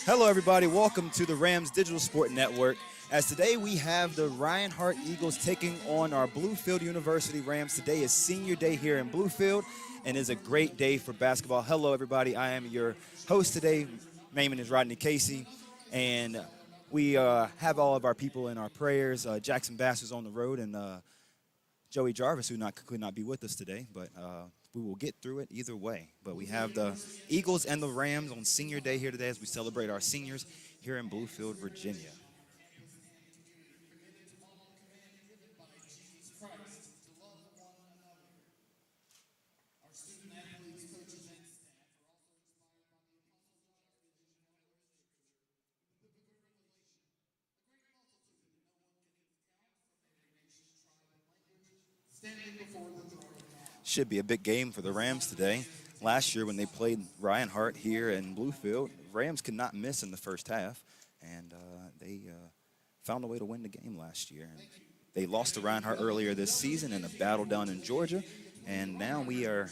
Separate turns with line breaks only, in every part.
Hello, everybody. Welcome to the Rams Digital Sport Network. As today we have the Reinhardt Eagles taking on our Bluefield University Rams. Today is senior day here in Bluefield and is a great day for basketball. Hello, everybody. I am your host today. My name is Rodney Casey, and we have all of our people in our prayers. Jackson Bass is on the road, and Joey Jarvis, who could not be with us today, but we will get through it either way. But we have the Eagles and the Rams on senior day here today as we celebrate our seniors here in Bluefield, Virginia. Should be a big game for the Rams today. Last year when they played Reinhardt here in Bluefield, Rams could not miss in the first half, and they found a way to win the game last year. And they lost to Reinhardt earlier this season in a battle down in Georgia, and now we are,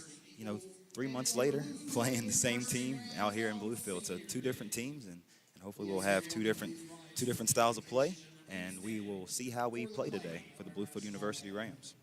3 months later playing the same team out here in Bluefield. So two different teams, and hopefully we'll have two different styles of play, and we will see how we play today for the Bluefield University Rams.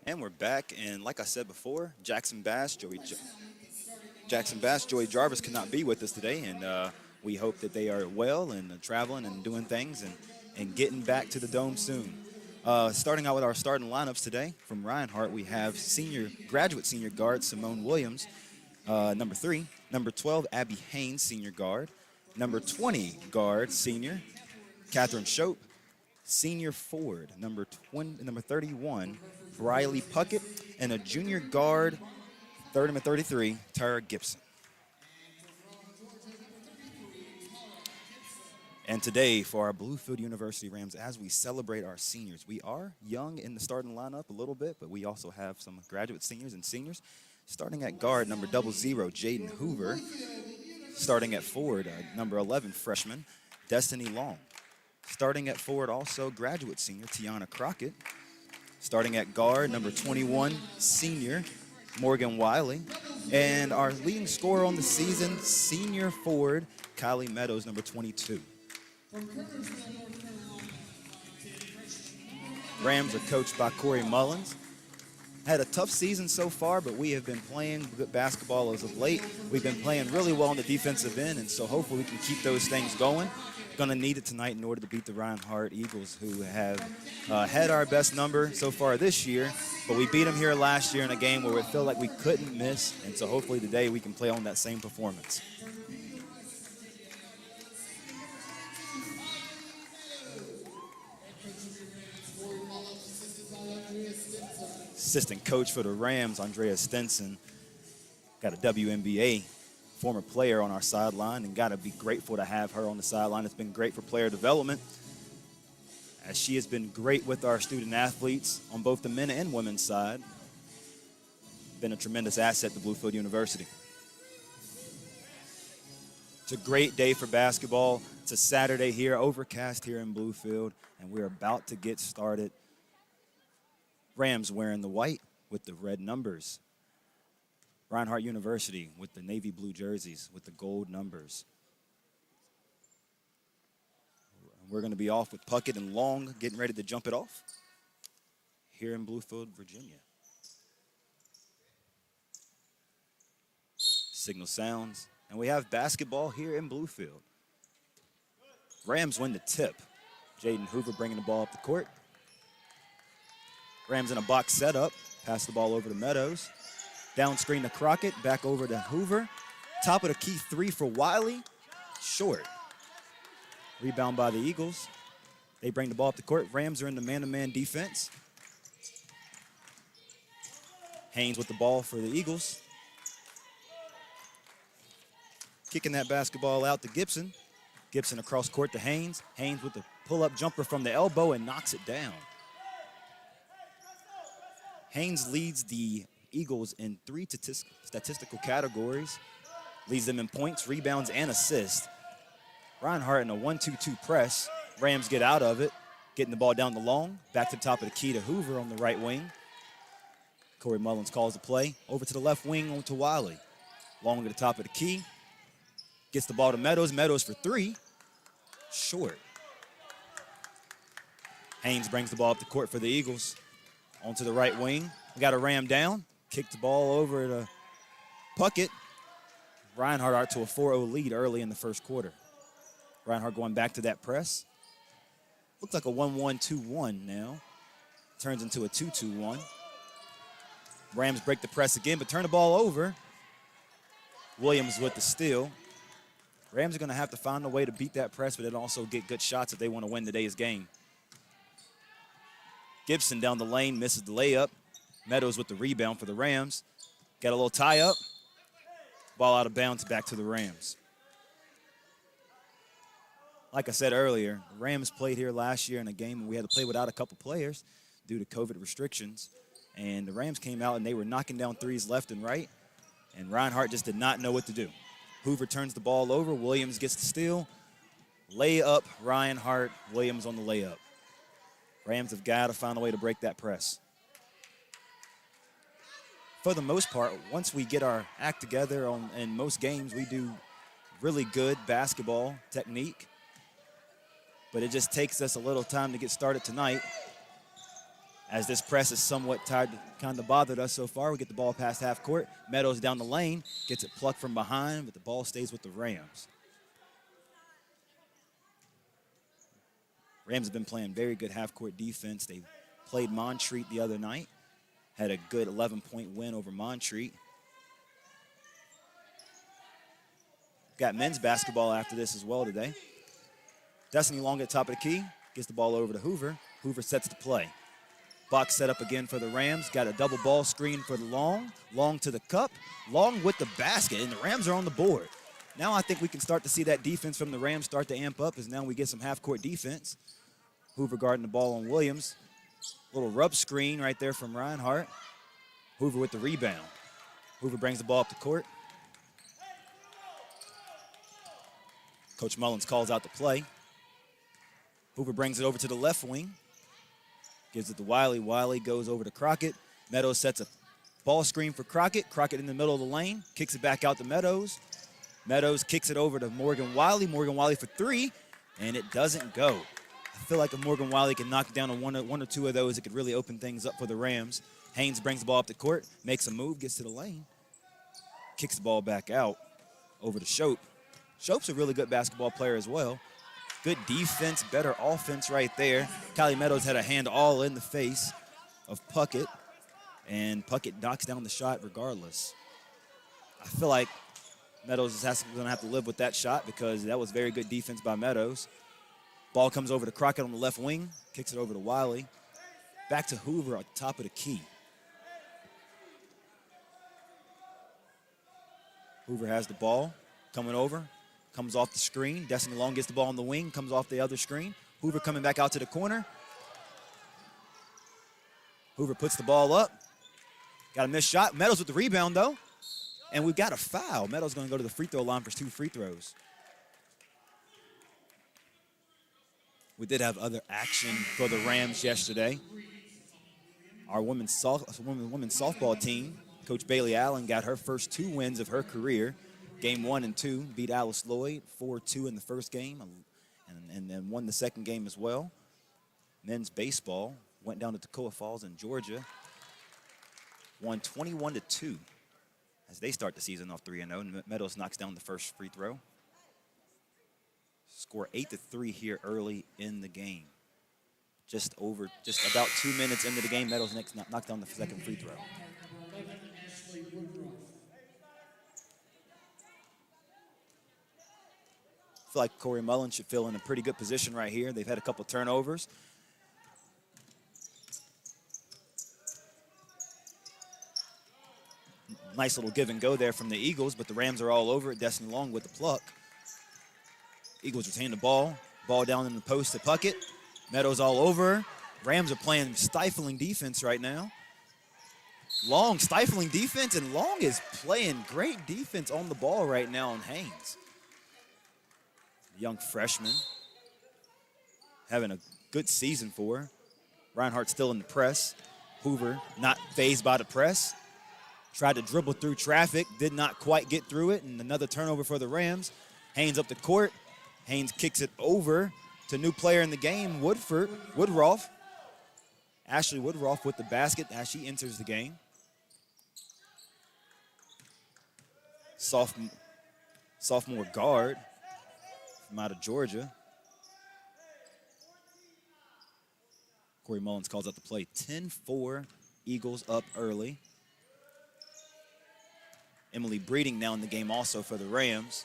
And we're back, and like I said before, Jackson Bass, Joey Jarvis could not be with us today, and we hope that they are well and traveling and doing things and getting back to the Dome soon. Starting out with our starting lineups today from Reinhardt, we have graduate senior guard Simone Williams, number 3, number 12 Abby Haynes, senior guard, number 20 guard senior Catherine Shope, senior forward number 31 Briley Puckett, and a junior guard, number 33, Tara Gibson. And today, for our Bluefield University Rams, as we celebrate our seniors, we are young in the starting lineup a little bit, but we also have some graduate seniors and seniors. Starting at guard, number 00, Jaden Hoover. Starting at forward, number 11, freshman, Destiny Long. Starting at forward, also graduate senior, Tiana Crockett. Starting at guard, number 21, senior, Morgan Wiley. And our leading scorer on the season, senior forward, Kylie Meadows, number 22. Rams are coached by Corey Mullins. Had a tough season so far, but we have been playing good basketball as of late. We've been playing really well on the defensive end, and so hopefully we can keep those things going. Going to need it tonight in order to beat the Reinhardt Eagles, who have had our best number so far this year, but we beat them here last year in a game where we felt like we couldn't miss, and so hopefully today we can play on that same performance. Assistant coach for the Rams, Andrea Stenson, got a WNBA former player on our sideline, and got to be grateful to have her on the sideline. It's been great for player development, as she has been great with our student athletes on both the men and women's side. Been a tremendous asset to Bluefield University. It's a great day for basketball. It's a Saturday here, overcast here in Bluefield, and we're about to get started. Rams wearing the white with the red numbers. Reinhardt University with the navy blue jerseys with the gold numbers. We're going to be off with Puckett and Long getting ready to jump it off here in Bluefield, Virginia. Signal sounds, and we have basketball here in Bluefield. Rams win the tip. Jaden Hoover bringing the ball up the court. Rams in a box setup. Pass the ball over to Meadows. Down screen to Crockett. Back over to Hoover. Top of the key three for Wiley. Short. Rebound by the Eagles. They bring the ball up the court. Rams are in the man-to-man defense. Haynes with the ball for the Eagles. Kicking that basketball out to Gibson. Gibson across court to Haynes. Haynes with the pull-up jumper from the elbow and knocks it down. Haynes leads the Eagles in 3 statistical categories. Leads them in points, rebounds, and assists. Reinhardt in a 1-2-2 press. Rams get out of it, getting the ball down the long. Back to the top of the key to Hoover on the right wing. Corey Mullins calls the play. Over to the left wing on to Wiley. Long to the top of the key. Gets the ball to Meadows. Meadows for 3. Short. Haynes brings the ball up the court for the Eagles. Onto the right wing. We got a Ram down. Kicked the ball over to Puckett. Reinhardt out to a 4-0 lead early in the first quarter. Reinhardt going back to that press. Looks like a 1-1-2-1 now. Turns into a 2-2-1. Rams break the press again, but turn the ball over. Williams with the steal. Rams are going to have to find a way to beat that press, but then also get good shots if they want to win today's game. Gibson down the lane, misses the layup. Meadows with the rebound for the Rams. Got a little tie-up. Ball out of bounds, back to the Rams. Like I said earlier, the Rams played here last year in a game, and we had to play without a couple players due to COVID restrictions. And the Rams came out, and they were knocking down threes left and right, and Reinhardt just did not know what to do. Hoover turns the ball over. Williams gets the steal. Layup, Reinhardt. Williams on the layup. Rams have got to find a way to break that press. For the most part, once we get our act together in most games, we do really good basketball technique. But it just takes us a little time to get started tonight. As this press is somewhat tired, kind of bothered us so far. We get the ball past half court. Meadows down the lane, gets it plucked from behind, but the ball stays with the Rams. Rams have been playing very good half-court defense. They played Montreat the other night, had a good 11-point win over Montreat. Got men's basketball after this as well today. Destiny Long at the top of the key, gets the ball over to Hoover. Hoover sets the play. Box set up again for the Rams. Got a double ball screen for the Long. Long to the cup. Long with the basket, and the Rams are on the board. Now I think we can start to see that defense from the Rams start to amp up, as now we get some half-court defense. Hoover guarding the ball on Williams. Little rub screen right there from Reinhardt. Hoover with the rebound. Hoover brings the ball up the court. Coach Mullins calls out the play. Hoover brings it over to the left wing. Gives it to Wiley. Wiley goes over to Crockett. Meadows sets a ball screen for Crockett. Crockett in the middle of the lane. Kicks it back out to Meadows. Meadows kicks it over to Morgan Wiley. Morgan Wiley for 3, and it doesn't go. I feel like if Morgan Wiley can knock down on one or two of those, it could really open things up for the Rams. Haynes brings the ball up the court, makes a move, gets to the lane. Kicks the ball back out over to Shope. Shope's a really good basketball player as well. Good defense, better offense right there. Kylie Meadows had a hand all in the face of Puckett, and Puckett knocks down the shot regardless. I feel like Meadows is going to have to live with that shot because that was very good defense by Meadows. Ball comes over to Crockett on the left wing, kicks it over to Wiley. Back to Hoover at the top of the key. Hoover has the ball, coming over, comes off the screen. Destiny Long gets the ball on the wing, comes off the other screen. Hoover coming back out to the corner. Hoover puts the ball up. Got a missed shot. Meadows with the rebound, though. And we've got a foul. Meadows going to go to the free throw line for 2 free throws. We did have other action for the Rams yesterday. Our women's softball team, Coach Bailey Allen, got her first 2 wins of her career. Game 1 and 2, beat Alice Lloyd 4-2 in the first game, and then won the second game as well. Men's baseball went down to Toccoa Falls in Georgia, won 21-2 as they start the season off 3-0. Meadows knocks down the first free throw. Score 8-3 here early in the game. Just about 2 minutes into the game, Meadows knocked down the second free throw. I feel like Corey Mullen should feel in a pretty good position right here. They've had a couple turnovers. Nice little give and go there from the Eagles, but the Rams are all over it. Destiny Long with the pluck. Eagles retain the ball. Ball down in the post to Puckett. Meadows all over. Rams are playing stifling defense right now. Long stifling defense, and Long is playing great defense on the ball right now on Haynes. Young freshman, having a good season for her. Reinhardt still in the press. Hoover not fazed by the press. Tried to dribble through traffic, did not quite get through it, and another turnover for the Rams. Haynes up the court. Haynes kicks it over to new player in the game, Woodruff. Ashley Woodruff with the basket as she enters the game. Sophomore guard from out of Georgia. Corey Mullins calls out the play. 10-4, Eagles up early. Emily Breeding now in the game also for the Rams.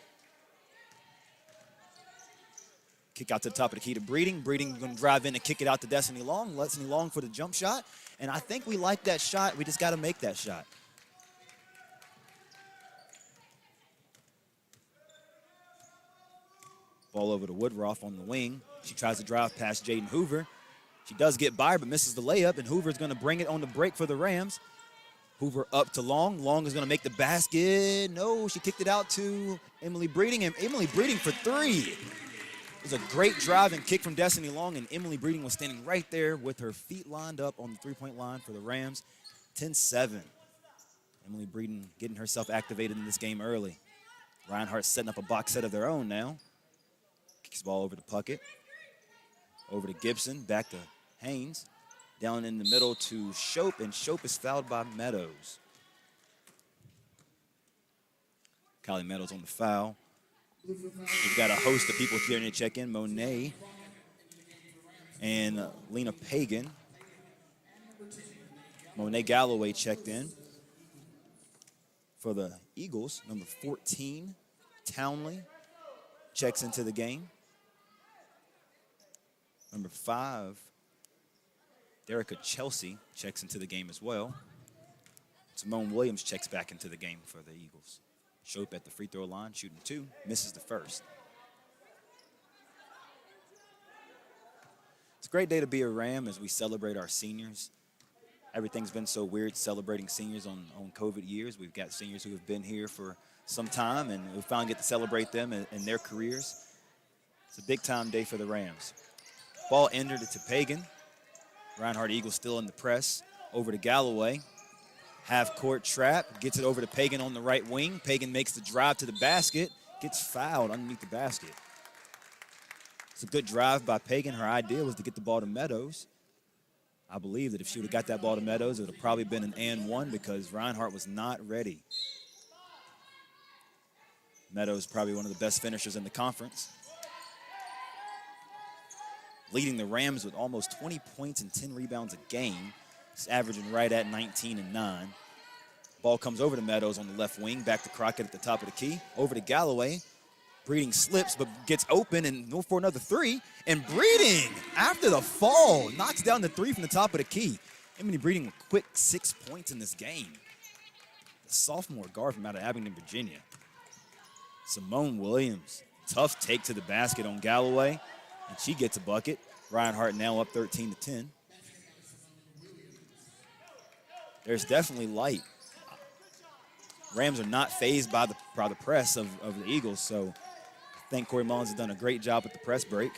Kick out to the top of the key to Breeding. Breeding going to drive in and kick it out to Destiny Long. Destiny Long for the jump shot. And I think we like that shot. We just got to make that shot. Ball over to Woodruff on the wing. She tries to drive past Jaden Hoover. She does get by, but misses the layup, and Hoover's going to bring it on the break for the Rams. Hoover up to Long. Long is going to make the basket. No, she kicked it out to Emily Breeding, and Emily Breeding for 3. It was a great drive and kick from Destiny Long, and Emily Breeding was standing right there with her feet lined up on the three-point line for the Rams. 10-7. Emily Breeding getting herself activated in this game early. Reinhardt setting up a box set of their own now. Kicks the ball over to Puckett. Over to Gibson, back to Haynes. Down in the middle to Shope, and Shope is fouled by Meadows. Kylie Meadows on the foul. We've got a host of people here to check in. Monet and Lena Pagan. Monet Galloway checked in. For the Eagles, number 14, Townley, checks into the game. Number 5, Derica Chelsea checks into the game as well. Simone Williams checks back into the game for the Eagles. Shope at the free throw line, shooting 2, misses the first. It's a great day to be a Ram as we celebrate our seniors. Everything's been so weird celebrating seniors on COVID years. We've got seniors who have been here for some time, and we finally get to celebrate them in their careers. It's a big-time day for the Rams. Ball entered it to Pagan. Reinhardt Eagles still in the press. Over to Galloway. Half-court trap. Gets it over to Pagan on the right wing. Pagan makes the drive to the basket. Gets fouled underneath the basket. It's a good drive by Pagan. Her idea was to get the ball to Meadows. I believe that if she would have got that ball to Meadows, it would have probably been an and one because Reinhardt was not ready. Meadows probably one of the best finishers in the conference. Leading the Rams with almost 20 points and 10 rebounds a game. He's averaging right at 19 and 9. Ball comes over to Meadows on the left wing, back to Crockett at the top of the key. Over to Galloway. Breeding slips, but gets open and go for another 3. And Breeding, after the fall, knocks down the 3 from the top of the key. Emily Breeding a quick 6 points in this game. The sophomore guard from out of Abingdon, Virginia. Simone Williams, tough take to the basket on Galloway, and she gets a bucket. Reinhardt now up 13-10. There's definitely light. Rams are not fazed by the press of the Eagles, so I think Corey Mullins has done a great job with the press break.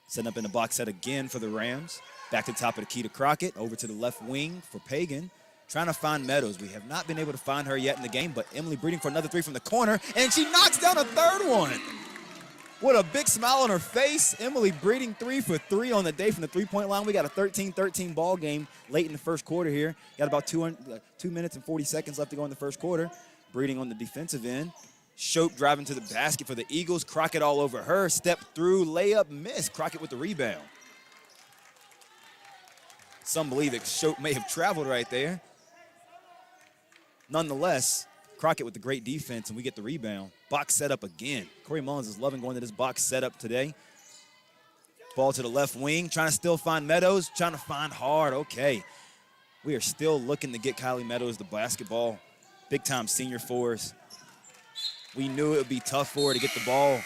Setting up in the box set again for the Rams. Back to the top of the key to Crockett, over to the left wing for Pagan. Trying to find Meadows. We have not been able to find her yet in the game, but Emily Breeding for another three from the corner, and she knocks down a third one. What a big smile on her face. Emily Breeding 3 for 3 on the day from the three-point line. We got a 13-13 ball game late in the first quarter here. Got about 2 minutes and 40 seconds left to go in the first quarter. Breeding on the defensive end. Shope driving to the basket for the Eagles. Crockett all over her. Step through, layup, miss. Crockett with the rebound. Some believe that Shope may have traveled right there. Nonetheless, Crockett with the great defense, and we get the rebound. Box setup again. Corey Mullins is loving going to this box setup today. Ball to the left wing, trying to still find Meadows, trying to find Hard. Okay. We are still looking to get Kylie Meadows the basketball. Big-time senior for us. We knew it would be tough for her to get the ball.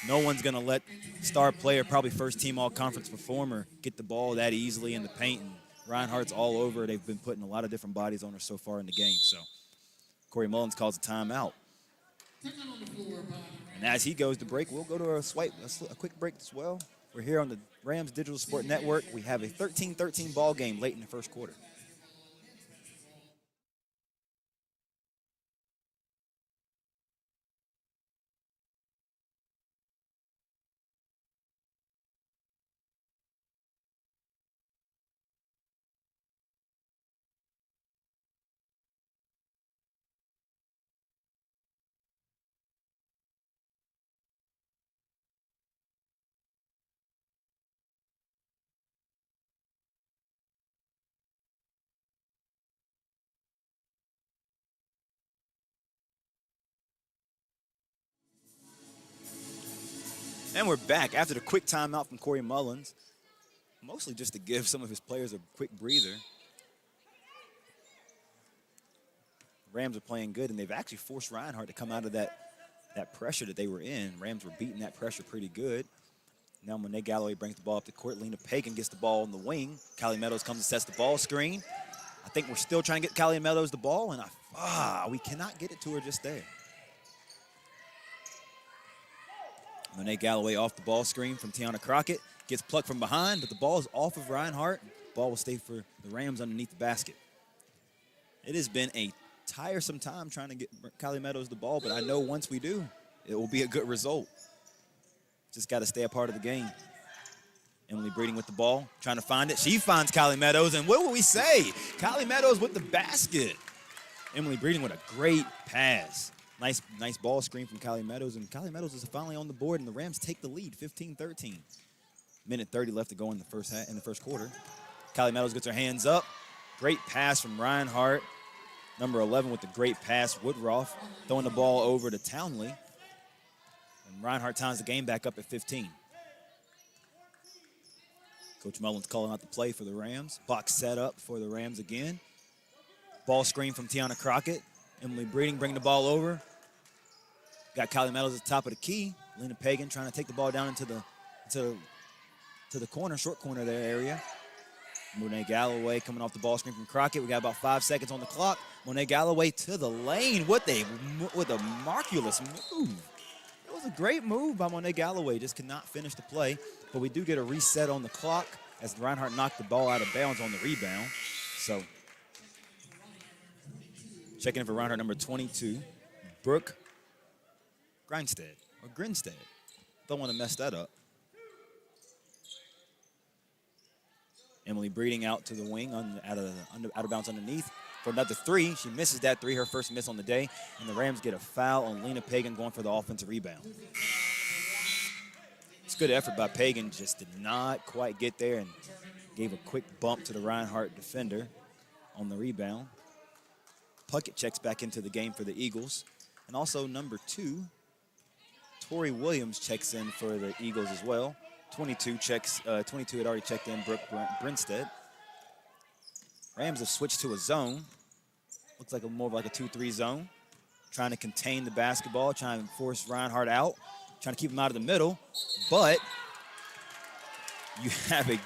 No one's going to let star player, probably first-team all-conference performer, get the ball that easily in the paint. And Reinhardt's all over. They've been putting a lot of different bodies on her so far in the game. So Corey Mullins calls a timeout. And as he goes to break, we'll go to a quick break as well. We're here on the Rams Digital Sport Network. We have a 13-13 ball game late in the first quarter. And we're back after the quick timeout from Corey Mullins, mostly just to give some of his players a quick breather. Rams are playing good, and they've actually forced Reinhardt to come out of that pressure that they were in. Rams were beating that pressure pretty good. Now Monet Galloway brings the ball up to court. Lena Pagan gets the ball on the wing. Kylie Meadows comes and sets the ball screen. I think we're still trying to get Kylie Meadows the ball, and we cannot get it to her just there. Monet Galloway off the ball screen from Tiana Crockett. Gets plucked from behind, but the ball is off of Reinhardt. Ball will stay for the Rams underneath the basket. It has been a tiresome time trying to get Kylie Meadows the ball, but I know once we do, it will be a good result. Just got to stay a part of the game. Emily Breeding with the ball, trying to find it. She finds Kylie Meadows, and what will we say? Kylie Meadows with the basket. Emily Breeding with a great pass. Nice ball screen from Kylie Meadows, and Kylie Meadows is finally on the board, and the Rams take the lead, 15-13. Minute 30 left to go in the first quarter. Kylie Meadows gets her hands up. Great pass from Reinhardt. Number 11 with the great pass, Woodruff, throwing the ball over to Townley. And Reinhardt times the game back up at 15. Coach Mullins calling out the play for the Rams. Box set up for the Rams again. Ball screen from Tiana Crockett. Emily Breeding bringing the ball over. Got Kylie Meadows at the top of the key. Lena Pagan trying to take the ball down into the corner, short corner there area. Monet Galloway coming off the ball screen from Crockett. We got about 5 seconds on the clock. Monet Galloway to the lane with a marvelous move. It was a great move by Monet Galloway. Just could not finish the play. But we do get a reset on the clock as Reinhardt knocked the ball out of bounds on the rebound. So checking in for Reinhardt, number 22, Brooke Grinstead. Don't want to mess that up. Emily Breeding out to the wing, out of bounds underneath for another three. She misses that three, her first miss on the day, and the Rams get a foul on Lena Pagan going for the offensive rebound. It's good effort by Pagan, just did not quite get there and gave a quick bump to the Reinhardt defender on the rebound. Puckett checks back into the game for the Eagles. And also number 2, Tori Williams checks in for the Eagles as well. 22 had already checked in, Brooke Grinstead. Rams have switched to a zone. Looks like more of like a 2-3 zone. trying to contain the basketball, trying to force Reinhardt out, trying to keep him out of the middle. But you have a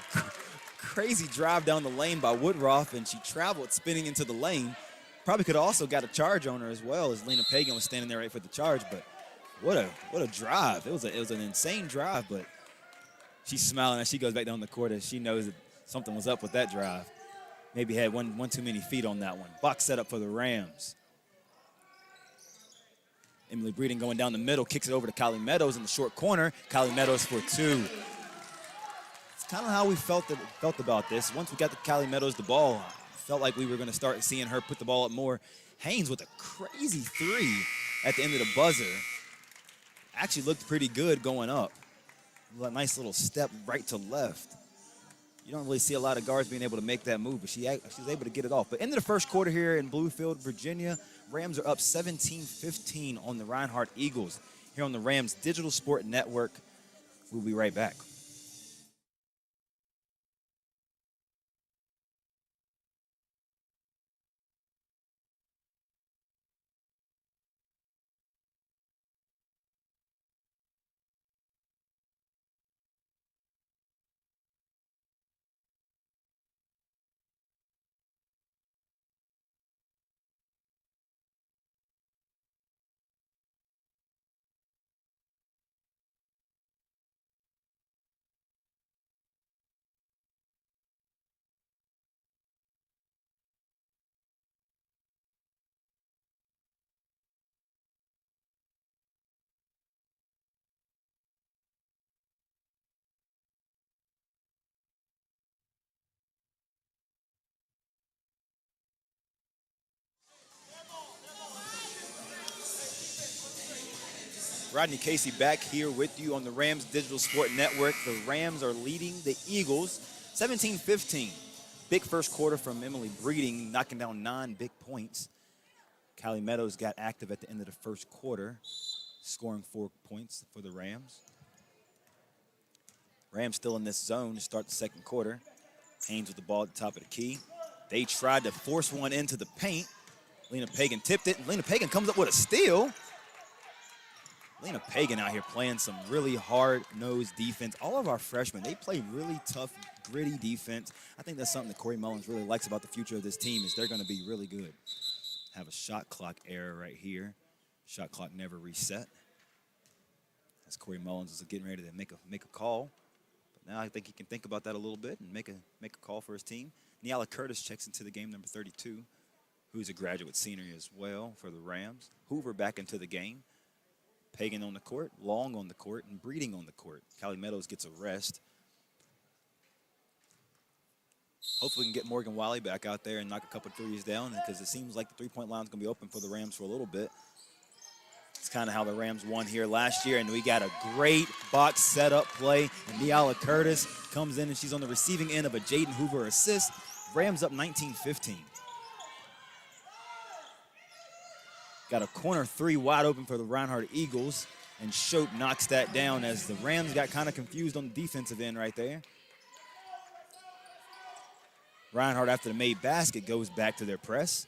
crazy drive down the lane by Woodruff, and she traveled spinning into the lane. Probably could have also got a charge on her as well, as Lena Pagan was standing there right for the charge. But what a drive. It was an insane drive, but she's smiling as she goes back down the court as she knows that something was up with that drive. Maybe had one too many feet on that one. Box set up for the Rams. Emily Breeden going down the middle, kicks it over to Kylie Meadows in the short corner. Kylie Meadows for two. It's kind of how we felt about this. Once we got the Kylie Meadows the ball, felt like we were going to start seeing her put the ball up more. Haynes with a crazy three at the end of the buzzer. Actually looked pretty good going up. A nice little step right to left. You don't really see a lot of guards being able to make that move, but she's able to get it off. But into the first quarter here in Bluefield, Virginia, Rams are up 17-15 on the Reinhardt Eagles here on the Rams Digital Sport Network. We'll be right back. Rodney Casey back here with you on the Rams Digital Sport Network. The Rams are leading the Eagles 17-15. Big first quarter from Emily Breeding, knocking down 9 big points. Kylie Meadows got active at the end of the first quarter, scoring 4 points for the Rams. Rams still in this zone to start the second quarter. Haynes with the ball at the top of the key. They tried to force one into the paint. Lena Pagan tipped it, and Lena Pagan comes up with a steal. Lena Pagan out here playing some really hard-nosed defense. All of our freshmen, they play really tough, gritty defense. I think that's something that Corey Mullins really likes about the future of this team is they're going to be really good. Have a shot clock error right here. Shot clock never reset. As Corey Mullins is getting ready to make a call. But now I think he can think about that a little bit and make a call for his team. Niala Curtis checks into the game, number 32, who's a graduate senior as well for the Rams. Hoover back into the game. Pagan on the court, Long on the court, and Breeding on the court. Kylie Meadows gets a rest. Hopefully we can get Morgan Wiley back out there and knock a couple threes down because it seems like the three-point line is going to be open for the Rams for a little bit. It's kind of how the Rams won here last year, and we got a great box setup play. And Niala Curtis comes in, and she's on the receiving end of a Jaden Hoover assist. Rams up 19-15. Got a corner three wide open for the Reinhardt Eagles, and Shope knocks that down as the Rams got kind of confused on the defensive end right there. Reinhardt, after the made basket, goes back to their press.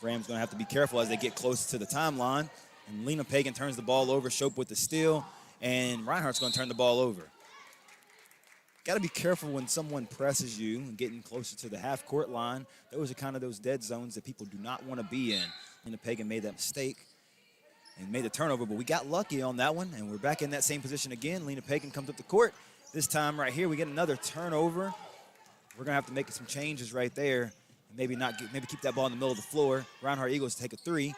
Rams going to have to be careful as they get closer to the timeline. And Lena Pagan turns the ball over, Shope with the steal, and Reinhardt's going to turn the ball over. Got to be careful when someone presses you and getting closer to the half-court line. Those are kind of those dead zones that people do not want to be in. Lena Pagan made that mistake and made the turnover, but we got lucky on that one, and we're back in that same position again. Lena Pagan comes up the court. This time right here, we get another turnover. We're going to have to make some changes right there and maybe keep that ball in the middle of the floor. Reinhardt Eagles take a three.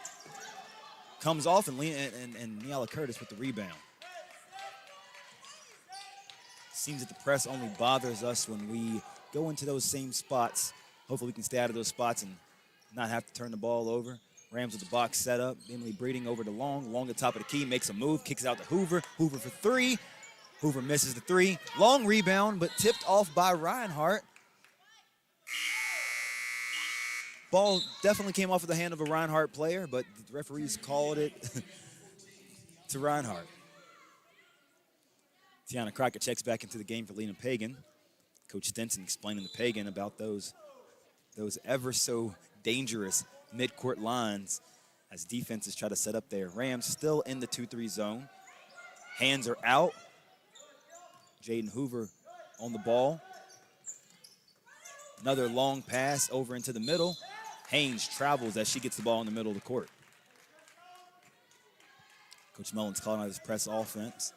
Comes off, and Niala Curtis with the rebound. Seems that the press only bothers us when we go into those same spots. Hopefully we can stay out of those spots and not have to turn the ball over. Rams with the box set up. Emily Breeding over to Long. Long at the top of the key, makes a move, kicks it out to Hoover. Hoover for three. Hoover misses the three. Long rebound, but tipped off by Reinhardt. Ball definitely came off of the hand of a Reinhardt player, but the referees called it to Reinhardt. Tiana Crockett checks back into the game for Lena Pagan. Coach Stinson explaining to Pagan about those ever so dangerous midcourt lines. as defenses try to set up there. Rams still in the 2-3 zone. Hands are out. Jaden Hoover on the ball. Another long pass over into the middle. Haynes travels as she gets the ball in the middle of the court. Coach Mullins calling out his press offense.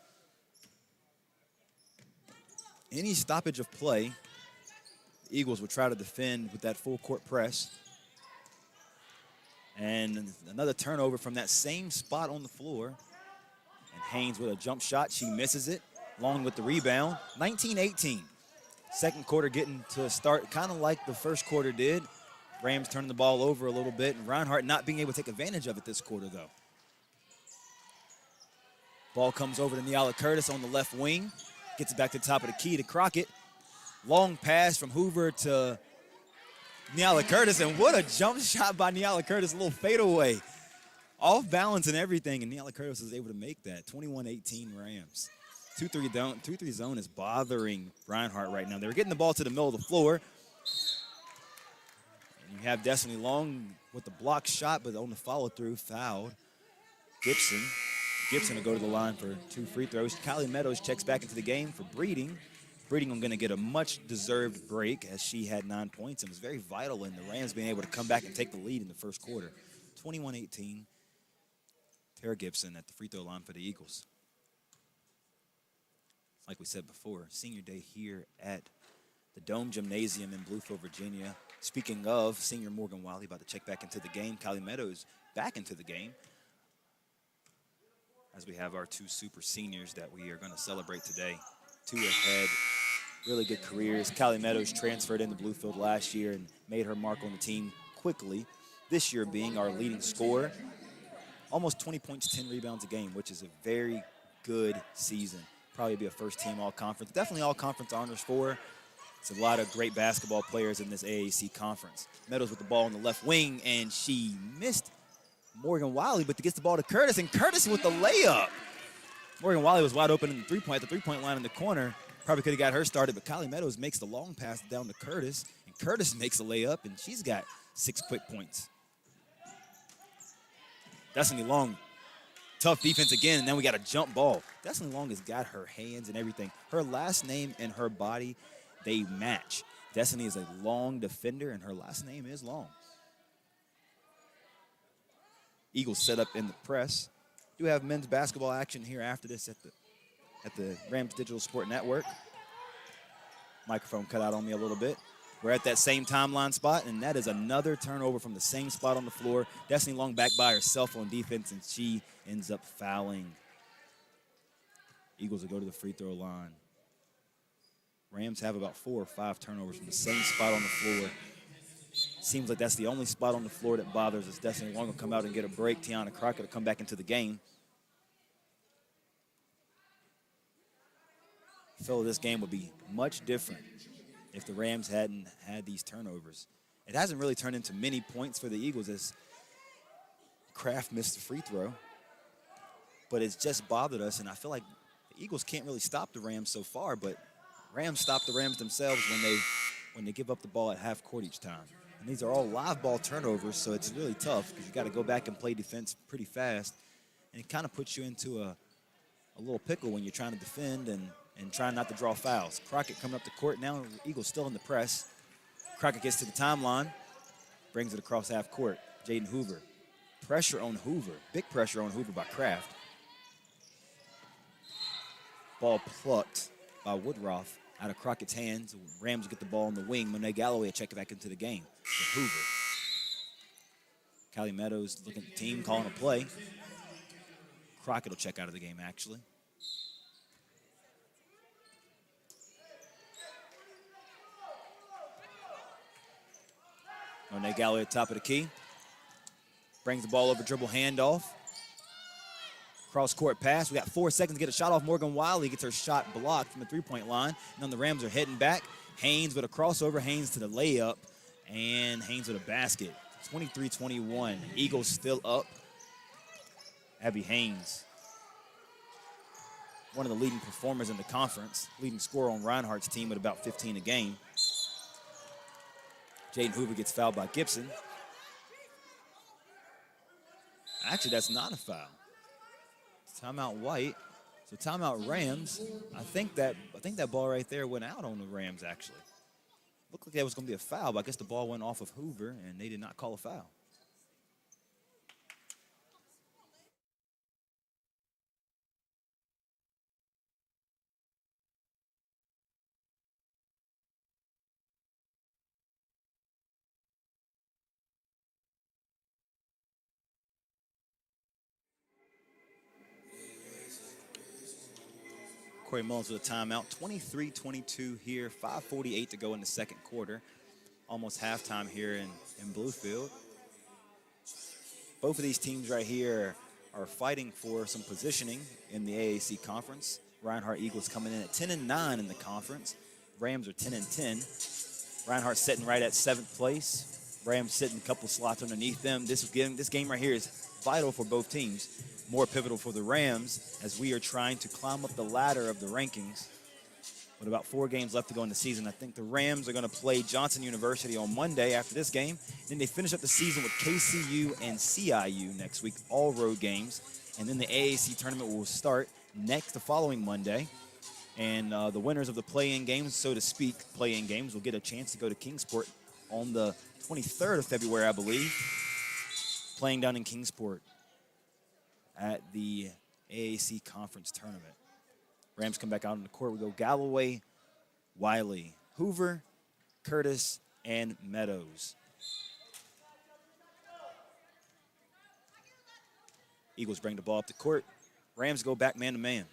Any stoppage of play, the Eagles would try to defend with that full court press. And another turnover from that same spot on the floor. And Haynes with a jump shot. She misses it. Long with the rebound. 19-18. Second quarter getting to a start kind of like the first quarter did. Rams turning the ball over a little bit. And Reinhardt not being able to take advantage of it this quarter, though. Ball comes over to Niala Curtis on the left wing. Gets it back to the top of the key to Crockett. Long pass from Hoover to Niala Curtis. And what a jump shot by Niala Curtis. A little fadeaway. Off balance and everything. And Niala Curtis was able to make that. 21-18 Rams. 2-3 zone is bothering Reinhardt right now. They're getting the ball to the middle of the floor. And you have Destiny Long with the block shot, but on the follow-through, fouled. Gibson will go to the line for 2 free throws. Kylie Meadows checks back into the game for Breeding. Breeding going to get a much-deserved break as she had 9 points and was very vital in the Rams being able to come back and take the lead in the first quarter. 21-18, Tara Gibson at the free throw line for the Eagles. Like we said before, senior day here at the Dome Gymnasium in Bluefield, Virginia. Speaking of, senior Morgan Wiley about to check back into the game. Kylie Meadows back into the game. As we have our 2 super seniors that we are going to celebrate today. 2 have had really good careers. Kylie Meadows transferred into Bluefield last year and made her mark on the team quickly. This year being our leading scorer. Almost 20 points, 10 rebounds a game, which is a very good season. Probably be a first-team all-conference. Definitely all-conference honors for her. It's a lot of great basketball players in this AAC conference. Meadows with the ball on the left wing, and she missed Morgan Wiley, but gets the ball to Curtis, and Curtis with the layup. Morgan Wiley was wide open in the three-point line in the corner. Probably could have got her started, but Kylie Meadows makes the long pass down to Curtis, and Curtis makes a layup, and she's got 6 quick points. Destiny Long. Tough defense again, and then we got a jump ball. Destiny Long has got her hands and everything. Her last name and her body, they match. Destiny is a long defender, and her last name is Long. Eagles set up in the press. Do have men's basketball action here after this at the Rams Digital Sport Network. Microphone cut out on me a little bit. We're at that same timeline spot, and that is another turnover from the same spot on the floor. Destiny Long back by herself on defense, and she ends up fouling. Eagles will go to the free throw line. Rams have about 4 or 5 turnovers from the same spot on the floor. Seems like that's the only spot on the floor that bothers us. Destiny Long will come out and get a break. Tiana Crockett will come back into the game. I feel this game would be much different if the Rams hadn't had these turnovers. It hasn't really turned into many points for the Eagles as Kraft missed the free throw. But it's just bothered us, and I feel like the Eagles can't really stop the Rams so far, but Rams stop the Rams themselves when they give up the ball at half court each time. And these are all live ball turnovers, so it's really tough because you got to go back and play defense pretty fast. And it kind of puts you into a little pickle when you're trying to defend and trying not to draw fouls. Crockett coming up the court now. Eagles still in the press. Crockett gets to the timeline, brings it across half court. Jaden Hoover. Pressure on Hoover. Big pressure on Hoover by Kraft. Ball plucked by Woodruff out of Crockett's hands. Rams get the ball on the wing. Monet Galloway will check it back into the game for Hoover. Kylie Meadows looking at the team, calling a play. Crockett will check out of the game, actually. Monet Galloway at the top of the key. Brings the ball over, dribble handoff. Cross-court pass. We got 4 seconds to get a shot off. Morgan Wiley gets her shot blocked from the three-point line. And then the Rams are heading back. Haynes with a crossover. Haynes to the layup. And Haynes with a basket. 23-21. Eagles still up. Abby Haynes, one of the leading performers in the conference. Leading scorer on Reinhardt's team with about 15 a game. Jaden Hoover gets fouled by Gibson. Actually, that's not a foul. Timeout White. So timeout Rams. I think that ball right there went out on the Rams, actually. Looked like that was going to be a foul, but I guess the ball went off of Hoover, and they did not call a foul. Corey Mullins with a timeout. 23-22 here. 5:48 to go in the second quarter. Almost halftime here in Bluefield. Both of these teams right here are fighting for some positioning in the AAC conference. Reinhardt Eagles coming in at 10-9 in the conference. Rams are 10-10. Reinhardt sitting right at 7th place. Rams sitting a couple slots underneath them. This game right here is vital for both teams. More pivotal for the Rams as we are trying to climb up the ladder of the rankings. With about 4 games left to go in the season, I think the Rams are going to play Johnson University on Monday after this game. Then they finish up the season with KCU and CIU next week, all road games. And then the AAC tournament will start the following Monday. And the winners of the play-in games, so to speak, play-in games, will get a chance to go to Kingsport on the 23rd of February, I believe, playing down in Kingsport at the AAC conference tournament. Rams come back out on the court. We go Galloway, Wiley, Hoover, Curtis, and Meadows. Eagles bring the ball up the court. Rams go back man-to-man.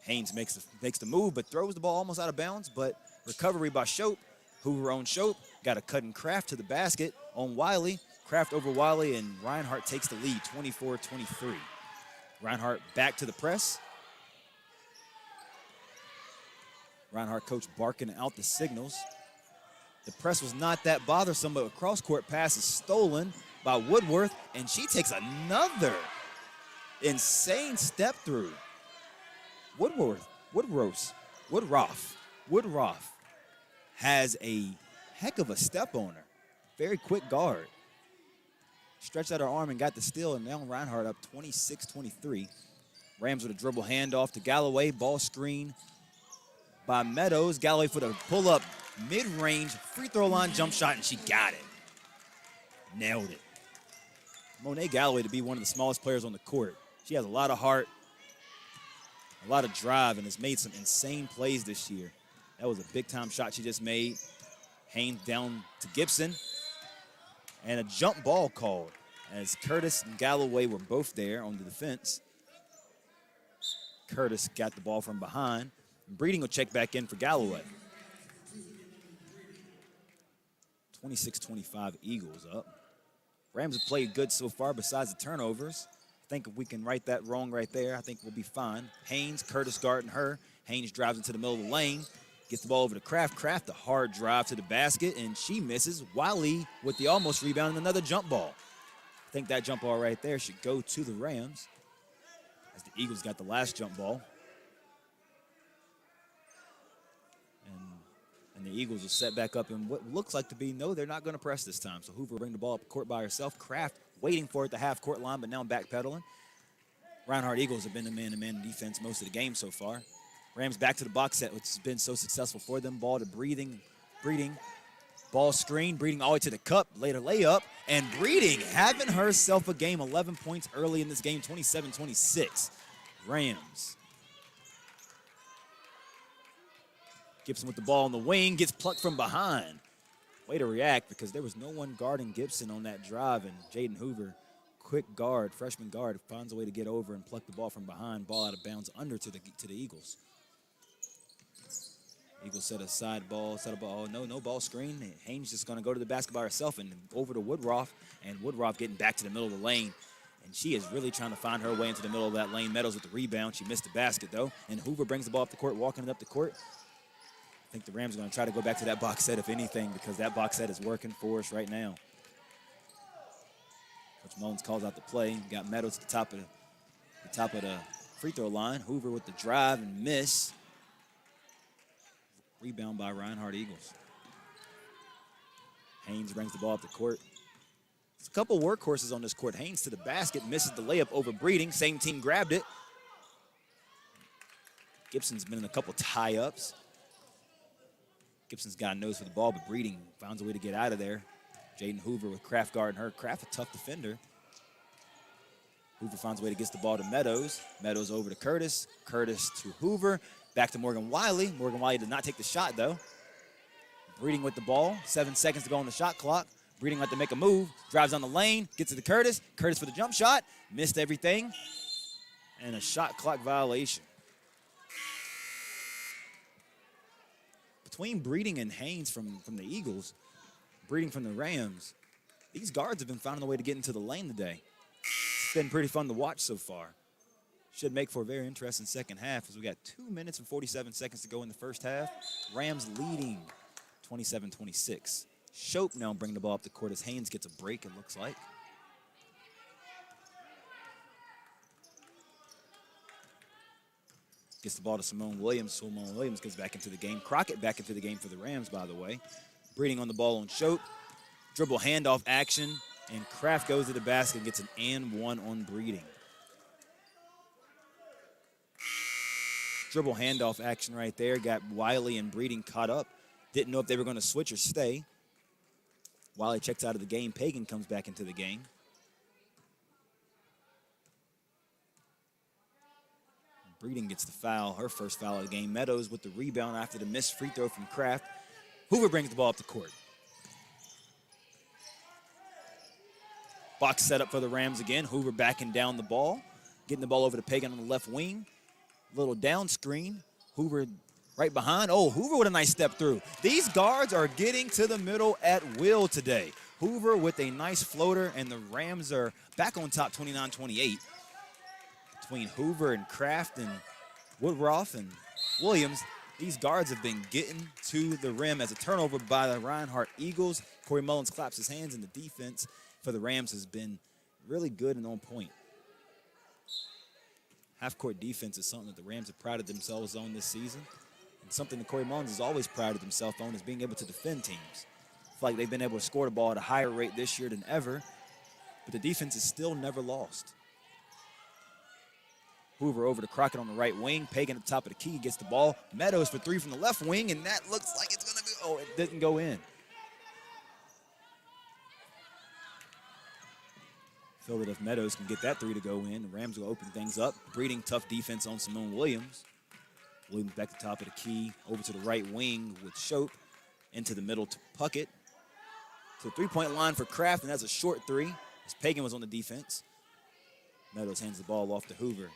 Haynes makes the move, but throws the ball almost out of bounds, but recovery by Shope. Hoover on Shope. Got a cut and Kraft to the basket on Wiley. Kraft over Wiley, and Reinhardt takes the lead, 24-23. Reinhardt back to the press. Reinhardt coach barking out the signals. The press was not that bothersome, but a cross-court pass is stolen by Woodworth, and she takes another insane step through. Woodroff has a heck of a step on her. Very quick guard. Stretched out her arm and got the steal, and now Reinhardt up 26-23. Rams with a dribble handoff to Galloway. Ball screen by Meadows. Galloway for the pull-up mid-range free throw line jump shot, and she got it. Nailed it. Monet Galloway to be one of the smallest players on the court. She has a lot of heart, a lot of drive, and has made some insane plays this year. That was a big-time shot she just made. Haynes down to Gibson. And a jump ball called as Curtis and Galloway were both there on the defense. Curtis got the ball from behind. Breeding will check back in for Galloway. 26-25 Eagles up. Rams have played good so far besides the turnovers. I think if we can right that wrong right there, I think we'll be fine. Haynes, Curtis guarding her. Haynes drives into the middle of the lane. Gets the ball over to Kraft. Kraft, a hard drive to the basket, and she misses. Wiley with the almost rebound and another jump ball. I think that jump ball right there should go to the Rams as the Eagles got the last jump ball. And the Eagles will set back up in what looks like to be, no, they're not going to press this time. So Hoover will bring the ball up court by herself. Kraft waiting for it at the half-court line, but now backpedaling. Reinhardt Eagles have been a man-to-man defense most of the game so far. Rams back to the box set, which has been so successful for them. Ball to Breeding. Ball screen. Breeding all the way to the cup. Later layup. And Breeding having herself a game. 11 points early in this game. 27-26. Rams. Gibson with the ball on the wing. Gets plucked from behind. Way to react because there was no one guarding Gibson on that drive. And Jaden Hoover, quick guard, freshman guard, finds a way to get over and pluck the ball from behind. Ball out of bounds under to the Eagles. Eagles set a side ball, no ball screen. Haynes just going to go to the basket by herself and over to Woodroff, and Woodroff getting back to the middle of the lane. And she is really trying to find her way into the middle of that lane. Meadows with the rebound. She missed the basket, though. And Hoover brings the ball up the court, walking it up the court. I think the Rams are going to try to go back to that box set, if anything, because that box set is working for us right now. Coach Mullins calls out the play. Got Meadows at the top of the free throw line. Hoover with the drive and miss. Rebound by Reinhardt Eagles. Haynes brings the ball up the court. a couple workhorses on this court. Haynes to the basket, misses the layup over Breeding. Same team grabbed it. Gibson's been in a couple tie-ups. Gibson's got a nose for the ball, but Breeding finds a way to get out of there. Jaden Hoover with Kraft guarding her. Kraft, a tough defender. Hoover finds a way to get the ball to Meadows. Meadows over to Curtis. Curtis to Hoover. Back to Morgan Wiley. Morgan Wiley did not take the shot, though. Breeding with the ball. 7 seconds to go on the shot clock. Breeding had to make a move. Drives on the lane. Gets it to Curtis. Curtis for the jump shot. Missed everything. And a shot clock violation. Between Breeding and Haynes from the Eagles, Breeding from the Rams, these guards have been finding a way to get into the lane today. It's been pretty fun to watch so far. Should make for a very interesting second half as we got 2 minutes and 47 seconds to go in the first half. Rams leading 27-26. Shope now bringing the ball up the court as Haynes gets a break, it looks like. Gets the ball to Simone Williams. Simone Williams gets back into the game. Crockett back into the game for the Rams, by the way. Breeding on the ball on Shope. Dribble handoff action, and Kraft goes to the basket and gets an and one on Breeding. Dribble handoff action right there. Got Wiley and Breeding caught up. Didn't know if they were going to switch or stay. Wiley checks out of the game. Pagan comes back into the game. Breeding gets the foul, her first foul of the game. Meadows with the rebound after the missed free throw from Kraft. Hoover brings the ball up the court. Box set up for the Rams again. Hoover backing down the ball. Getting the ball over to Pagan on the left wing. Little down screen. Hoover right behind. Oh, Hoover with a nice step through. These guards are getting to the middle at will today. Hoover with a nice floater, and the Rams are back on top 29-28. Between Hoover and Kraft and Woodruff and Williams, these guards have been getting to the rim as a turnover by the Reinhardt Eagles. Corey Mullins claps his hands, and the defense for the Rams has been really good and on point. Half-court defense is something that the Rams have prided themselves on this season, and something that Corey Mullins has always prided himself on is being able to defend teams. I feel like they've been able to score the ball at a higher rate this year than ever, but the defense is still never lost. Hoover over to Crockett on the right wing. Pagan at the top of the key gets the ball. Meadows for three from the left wing, and that looks like it's going to be, oh, it didn't go in. Feel that if Meadows can get that three to go in, the Rams will open things up. Breeding tough defense on Simone Williams. Williams back to the top of the key, over to the right wing with Shope, into the middle to Puckett. To the three-point line for Kraft, and that's a short three, as Pagan was on the defense. Meadows hands the ball off to Hoover.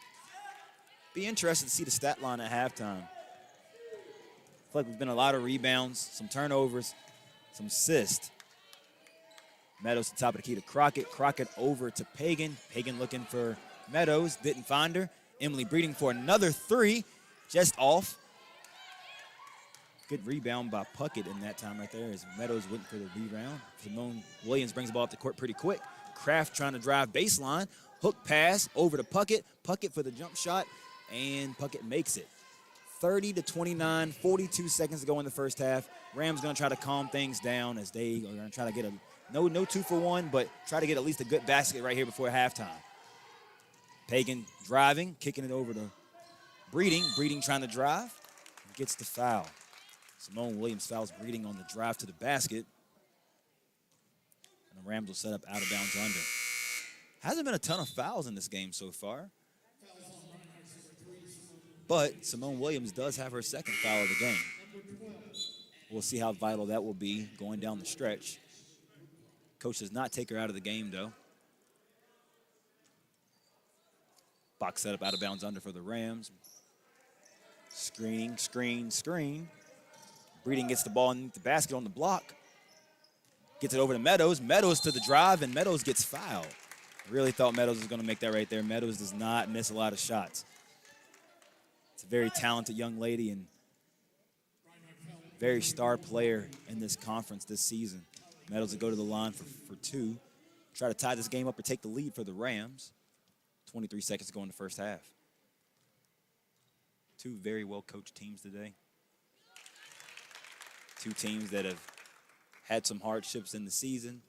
Be interested to see the stat line at halftime. I feel like there's been a lot of rebounds, some turnovers, some assists. Meadows to the top of the key to Crockett. Crockett over to Pagan. Pagan looking for Meadows, didn't find her. Emily Breeding for another three, just off. Good rebound by Puckett in that time right there as Meadows went for the rebound. Simone Williams brings the ball up the court pretty quick. Kraft trying to drive baseline. Hook pass over to Puckett. Puckett for the jump shot, and Puckett makes it. 30-29, 42 seconds to go in the first half. Rams going to try to calm things down as they are going to try to get a no 2-for-1, but try to get at least a good basket right here before halftime. Pagan driving, kicking it over to Breeding. Breeding trying to drive, gets the foul. Simone Williams fouls Breeding on the drive to the basket. And the Rams will set up out of bounds under. Hasn't been a ton of fouls in this game so far. But Simone Williams does have her second foul of the game. We'll see how vital that will be going down the stretch. Coach does not take her out of the game, though. Box set up out of bounds under for the Rams. Screen, screen, screen. Breeding gets the ball in the basket on the block. Gets it over to Meadows. Meadows to the drive, and Meadows gets fouled. Really thought Meadows was going to make that right there. Meadows does not miss a lot of shots. It's a very talented young lady and very star player in this conference this season. Meadows will go to the line for two. Try to tie this game up or take the lead for the Rams. 23 seconds to go in the first half. Two very well-coached teams today. Two teams that have had some hardships in the season.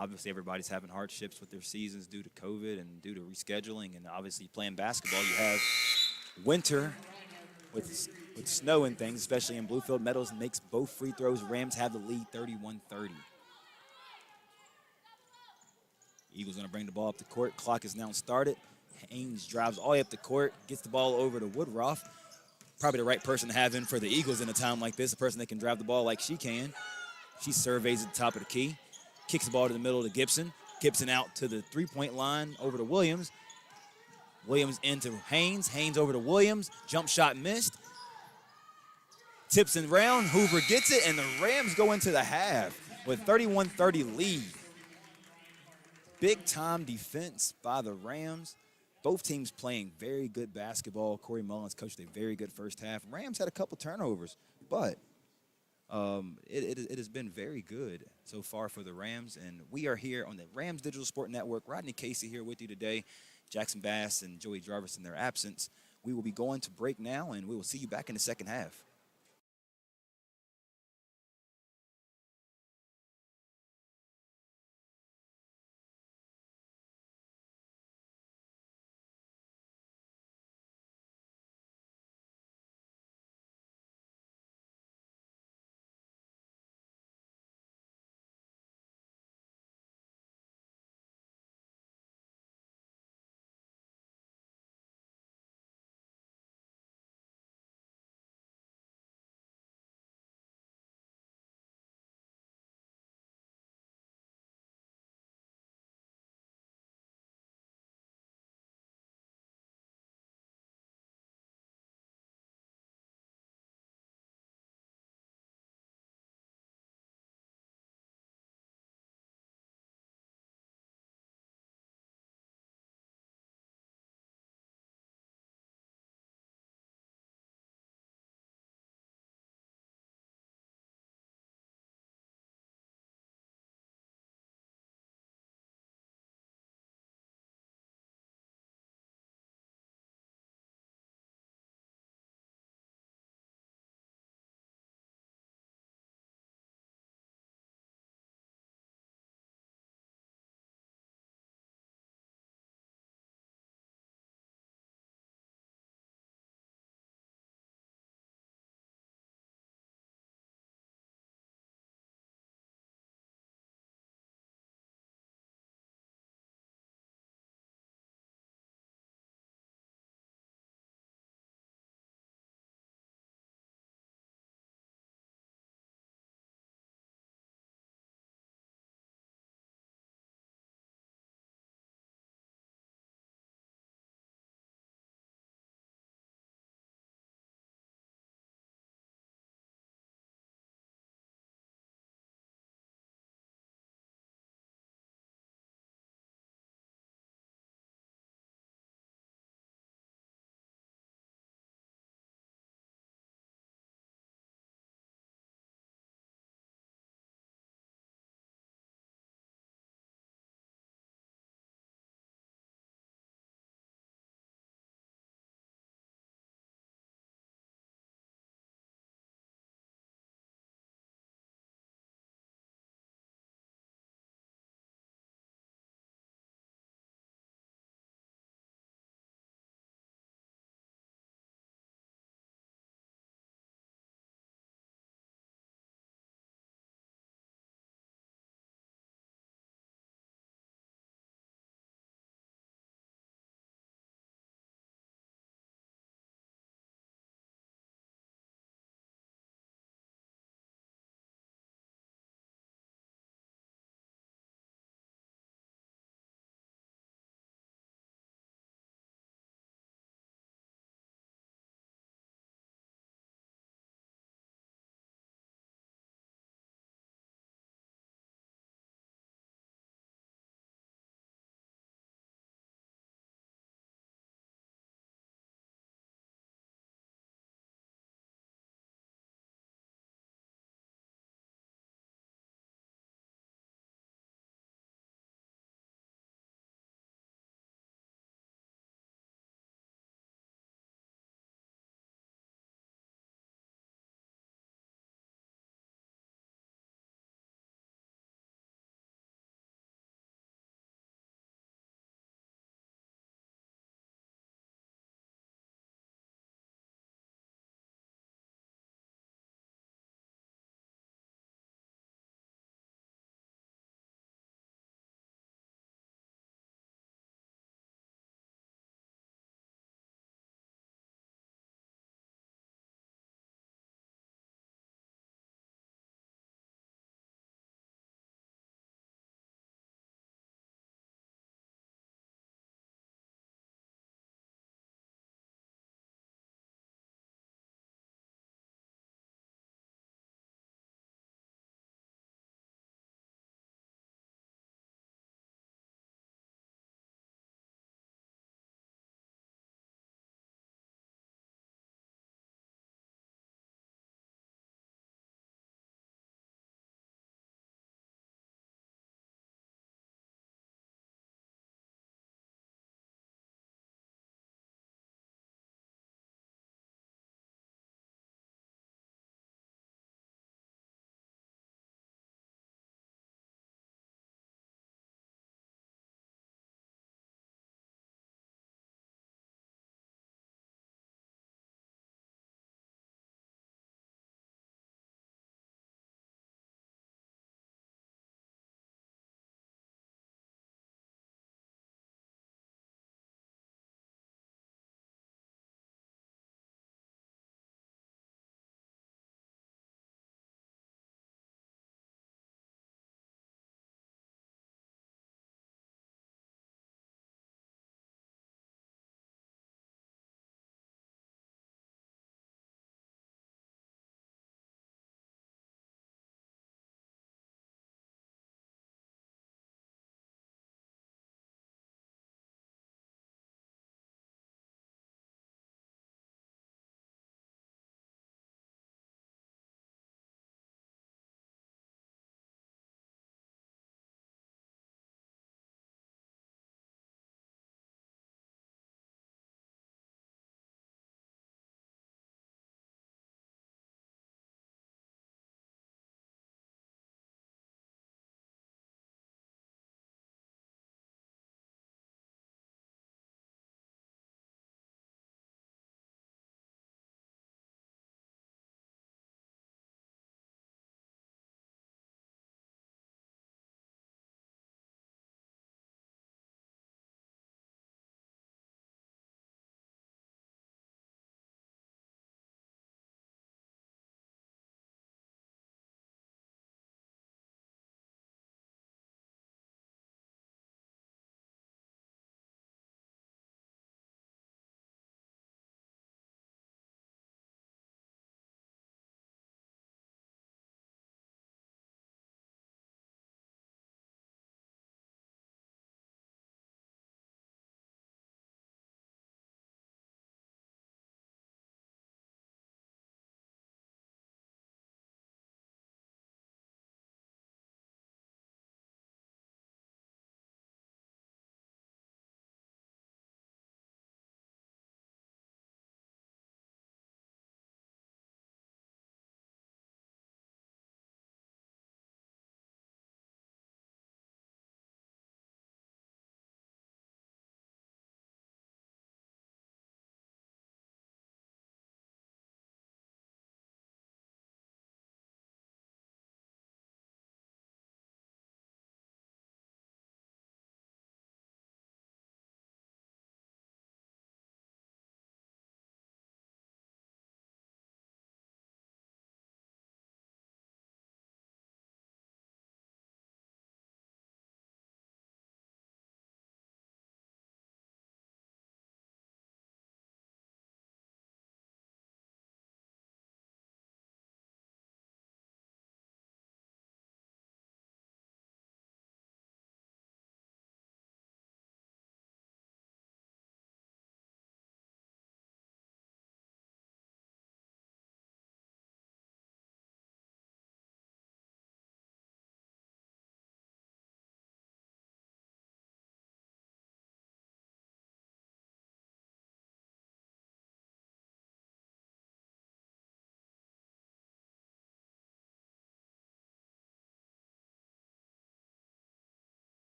Obviously, everybody's having hardships with their seasons due to COVID and due to rescheduling. And obviously, playing basketball, you have winter with snow and things, especially in Bluefield. Meadows makes both free throws. Rams have the lead 31-30. Eagles going to bring the ball up the court. Clock is now started. Haynes drives all the way up the court, gets the ball over to Woodruff. Probably the right person to have in for the Eagles in a time like this, a person that can drive the ball like she can. She surveys at the top of the key, kicks the ball to the middle to Gibson. Gibson out to the three-point line over to Williams. Williams into Haynes. Haynes over to Williams. Jump shot missed. Tips and round. Hoover gets it, and the Rams go into the half with 31-30 lead. Big-time defense by the Rams. Both teams playing very good basketball. Corey Mullins coached a very good first half. Rams had a couple turnovers, but it has been very good so far for the Rams. And we are here on the Rams Digital Sport Network. Rodney Casey here with you today. Jackson Bass and Joey Jarvis in their absence. We will be going to break now, and we will see you back in the second half.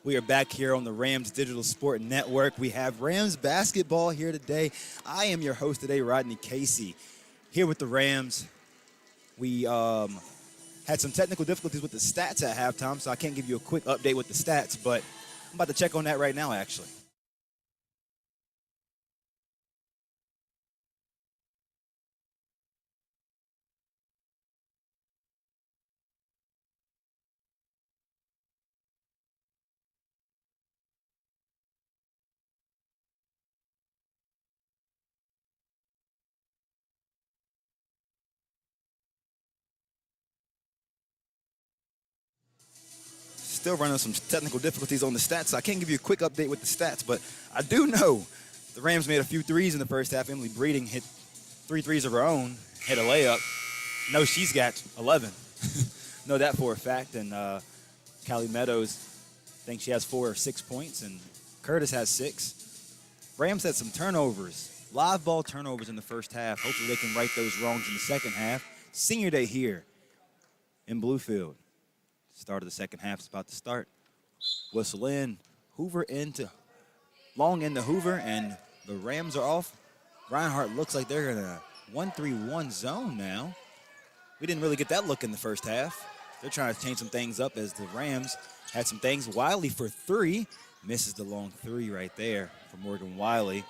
We are back here on the Rams Digital Sport Network. We have Rams basketball here today. I am your host today, Rodney Casey. Here with the Rams, we had some technical difficulties with the stats at halftime, so I can't give you a quick update with the stats, but I'm about to check on that right now, actually. Still running some technical difficulties on the stats, so I can't give you a quick update with the stats, but I do know the Rams made a few threes in the first half. Emily Breeding hit 3 threes of her own, hit a layup. No, she's got 11. Know that for a fact. And Callie Meadows thinks she has 4 or 6 points, and Curtis has 6. Rams had some turnovers, live ball turnovers in the first half. Hopefully they can right those wrongs in the second half. Senior day here in Bluefield. Start of the second half is about to start. Whistle in, Hoover into, long into Hoover, and the Rams are off. Reinhardt looks like they're in a 1-3-1 zone now. We didn't really get that look in the first half. They're trying to change some things up as the Rams had some things. Wiley for 3, misses the long 3 right there for Morgan Wiley.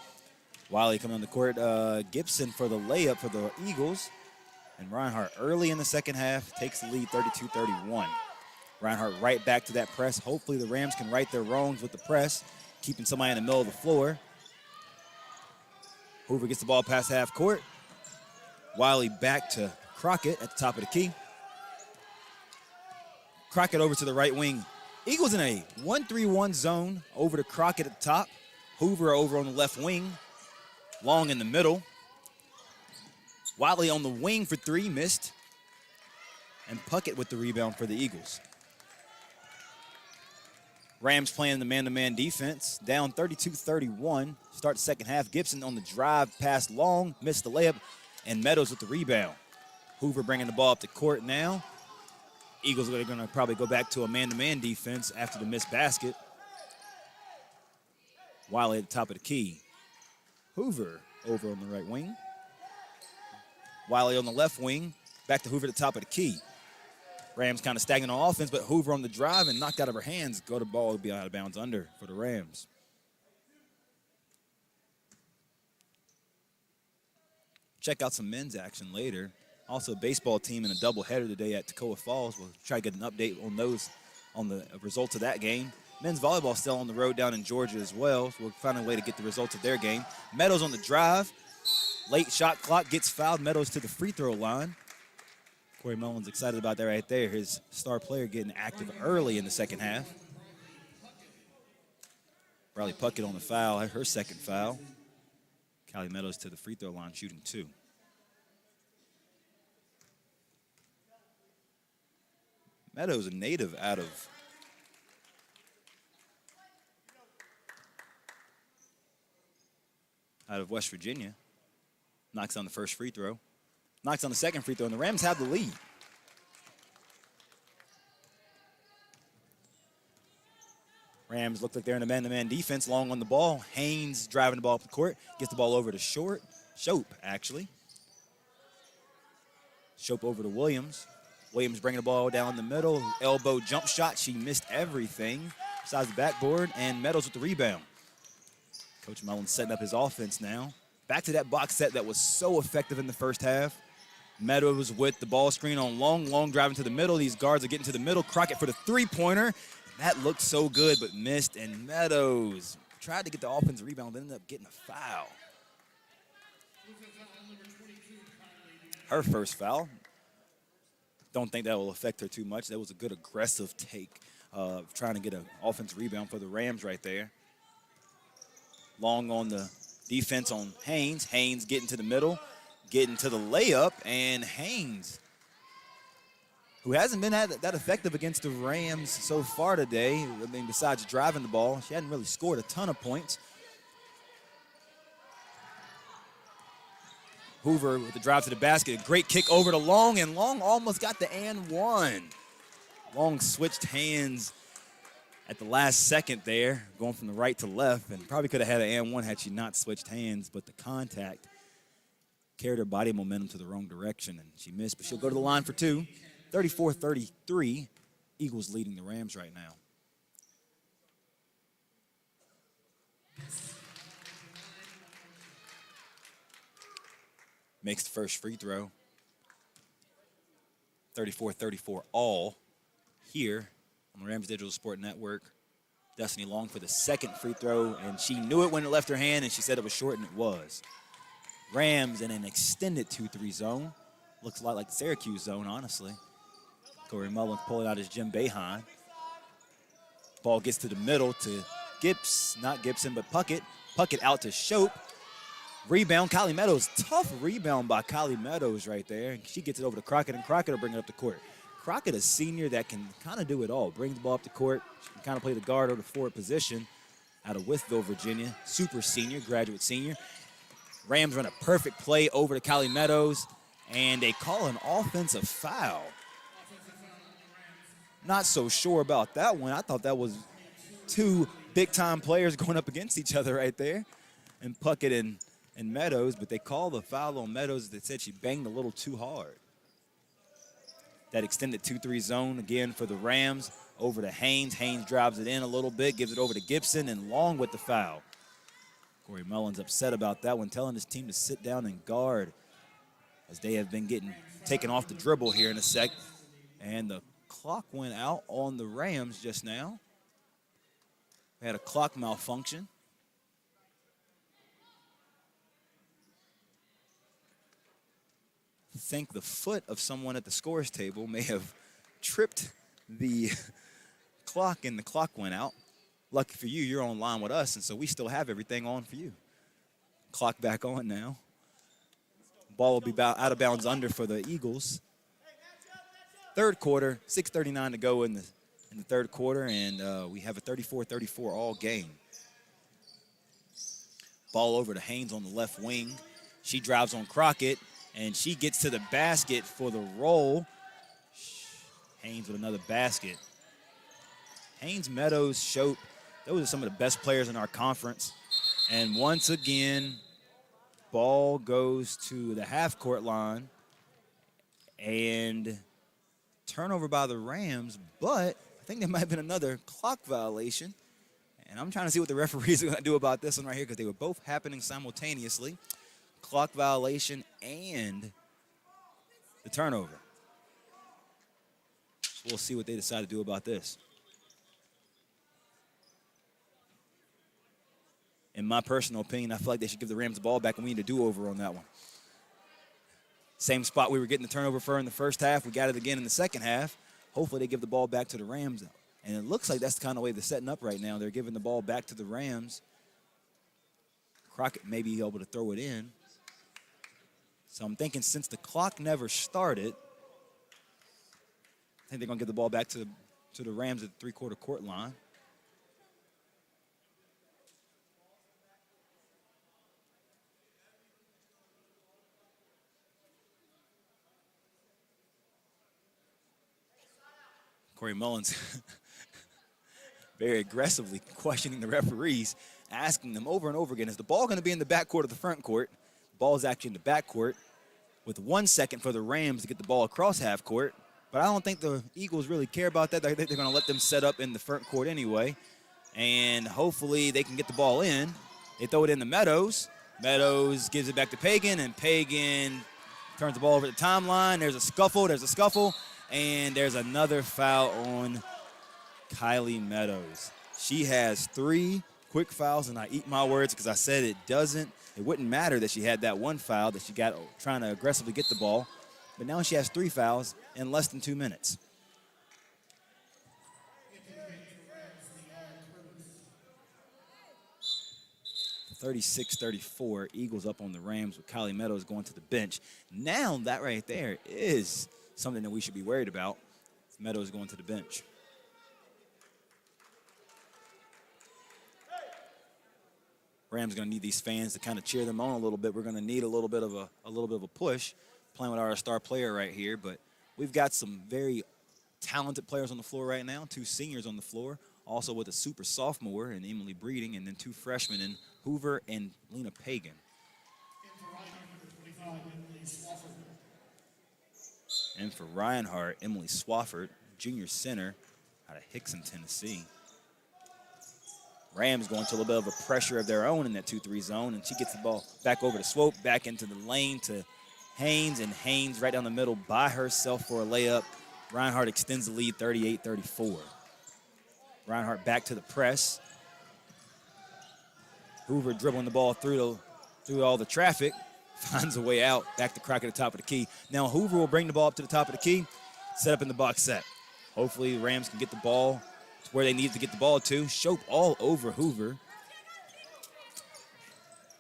Wiley coming on the court, Gibson for the layup for the Eagles. And Reinhardt early in the second half takes the lead 32-31. Reinhardt right back to that press. Hopefully the Rams can right their wrongs with the press, keeping somebody in the middle of the floor. Hoover gets the ball past half court. Wiley back to Crockett at the top of the key. Crockett over to the right wing. Eagles in a 1-3-1 zone over to Crockett at the top. Hoover over on the left wing. Long in the middle. Wiley on the wing for 3, missed. And Puckett with the rebound for the Eagles. Rams playing the man-to-man defense, down 32-31. Start the second half. Gibson on the drive, pass long, missed the layup, and Meadows with the rebound. Hoover bringing the ball up the court now. Eagles are going to probably go back to a man-to-man defense after the missed basket. Wiley at the top of the key. Hoover over on the right wing. Wiley on the left wing. Back to Hoover at the top of the key. Rams kind of stagnant on offense, but Hoover on the drive and knocked out of her hands. Go to ball will be out of bounds under for the Rams. Check out some men's action later. Also, baseball team in a doubleheader today at Toccoa Falls. We'll try to get an update on those, on the results of that game. Men's volleyball still on the road down in Georgia as well. So we'll find a way to get the results of their game. Meadows on the drive. Late shot clock gets fouled. Meadows to the free throw line. Corey Mullins excited about that right there. His star player getting active early in the second half. Riley Puckett on the foul, her second foul. Callie Meadows to the free throw line, shooting 2. Meadows, a native out of West Virginia. Knocks down the first free throw. Knocks on the second free throw, and the Rams have the lead. Rams look like they're in a man-to-man defense, long on the ball. Haynes driving the ball up the court, gets the ball over to Shope, actually. Shope over to Williams. Williams bringing the ball down the middle, elbow jump shot. She missed everything besides the backboard, and Meadows with the rebound. Coach Mullins setting up his offense now. Back to that box set that was so effective in the first half. Meadows with the ball screen on long drive into the middle. These guards are getting to the middle. Crockett for the three-pointer. That looked so good, but missed. And Meadows tried to get the offensive rebound, ended up getting a foul. Her first foul. Don't think that will affect her too much. That was a good aggressive take of trying to get an offensive rebound for the Rams right there. Long on the defense on Haynes. Haynes getting to the middle. Getting to the layup, and Haynes, who hasn't been that effective against the Rams so far today, I mean, besides driving the ball, she hadn't really scored a ton of points. Hoover with the drive to the basket, a great kick over to Long, and Long almost got the and one. Long switched hands at the last second there, going from the right to left, and probably could have had an and one had she not switched hands, but the contact carried her body momentum to the wrong direction, and she missed, but she'll go to the line for two. 34-33, Eagles leading the Rams right now. Makes the first free throw. 34-34 all here on the Rams Digital Sport Network. Destiny Long for the second free throw, and she knew it when it left her hand, and she said it was short, and it was. Rams in an extended 2-3 zone. Looks a lot like the Syracuse zone, honestly. Corey Mullins pulling out his Jim Boeheim. Ball gets to the middle to not Gibson, but Puckett. Puckett out to Shope. Rebound, Kylie Meadows. Tough rebound by Kylie Meadows right there. She gets it over to Crockett, and Crockett will bring it up the court. Crockett, a senior that can kind of do it all. Brings the ball up the court. She can kind of play the guard or the forward position out of Wytheville, Virginia. Super senior, graduate senior. Rams run a perfect play over to Kylie Meadows, and they call an offensive foul. Not so sure about that one. I thought that was two big-time players going up against each other right there, and Puckett and Meadows, but they call the foul on Meadows. They said she banged a little too hard. That extended 2-3 zone again for the Rams. Over to Haynes. Haynes drives it in a little bit, gives it over to Gibson, and Long with the foul. Corey Mullins upset about that one, telling his team to sit down and guard as they have been getting taken off the dribble here in a sec. And the clock went out on the Rams just now. We had a clock malfunction. I think the foot of someone at the scores table may have tripped the clock, and the clock went out. Lucky for you, you're online with us, and so we still have everything on for you. Clock back on now. Ball will be out of bounds under for the Eagles. Third quarter, 6:39 to go in the third quarter, and we have a 34-34 all game. Ball over to Haynes on the left wing. She drives on Crockett, and she gets to the basket for the roll. Haynes with another basket. Haynes, Meadows, Shope, those are some of the best players in our conference. And once again, ball goes to the half-court line. And turnover by the Rams, but I think there might have been another clock violation. And I'm trying to see what the referees are going to do about this one right here, because they were both happening simultaneously. Clock violation and the turnover. So we'll see what they decide to do about this. In my personal opinion, I feel like they should give the Rams the ball back, and we need a do-over on that one. Same spot we were getting the turnover for in the first half. We got it again in the second half. Hopefully they give the ball back to the Rams. And it looks like that's the kind of way they're setting up right now. They're giving the ball back to the Rams. Crockett may be able to throw it in. So I'm thinking since the clock never started, I think they're going to give the ball back to the Rams at the three-quarter court line. Corey Mullins very aggressively questioning the referees, asking them over and over again, is the ball going to be in the backcourt or the front court? The ball is actually in the backcourt with 1 second for the Rams to get the ball across half court. But I don't think the Eagles really care about that. I think they're going to let them set up in the front court anyway. And hopefully they can get the ball in. They throw it in the Meadows. Meadows gives it back to Pagan, and Pagan turns the ball over the timeline. There's a scuffle. And there's another foul on Kylie Meadows. She has 3 quick fouls, and I eat my words because I said it wouldn't matter that she had that one foul that she got trying to aggressively get the ball. But now she has 3 fouls in less than 2 minutes. (36-34), Eagles up on the Rams with Kylie Meadows going to the bench. Now that right there is something that we should be worried about. Meadows going to the bench. Rams going to need these fans to kind of cheer them on a little bit. We're going to need a little bit of a push, playing with our star player right here. But we've got some very talented players on the floor right now. 2 seniors on the floor. also with a super sophomore in Emily Breeding, and then 2 freshmen in Hoover and Lena Pagan. And for Reinhardt, Emily Swafford, junior center out of Hickson, Tennessee. Rams going to a little bit of a pressure of their own in that 2-3 zone, and she gets the ball back over to Swope, back into the lane to Haynes, and Haynes right down the middle by herself for a layup. Reinhardt extends the lead 38-34. Reinhardt back to the press. Hoover dribbling the ball through all the traffic, finds a way out, back to Crockett at the top of the key. Now Hoover will bring the ball up to the top of the key, set up in the box set. Hopefully the Rams can get the ball to where they need to get the ball to. Shope all over Hoover.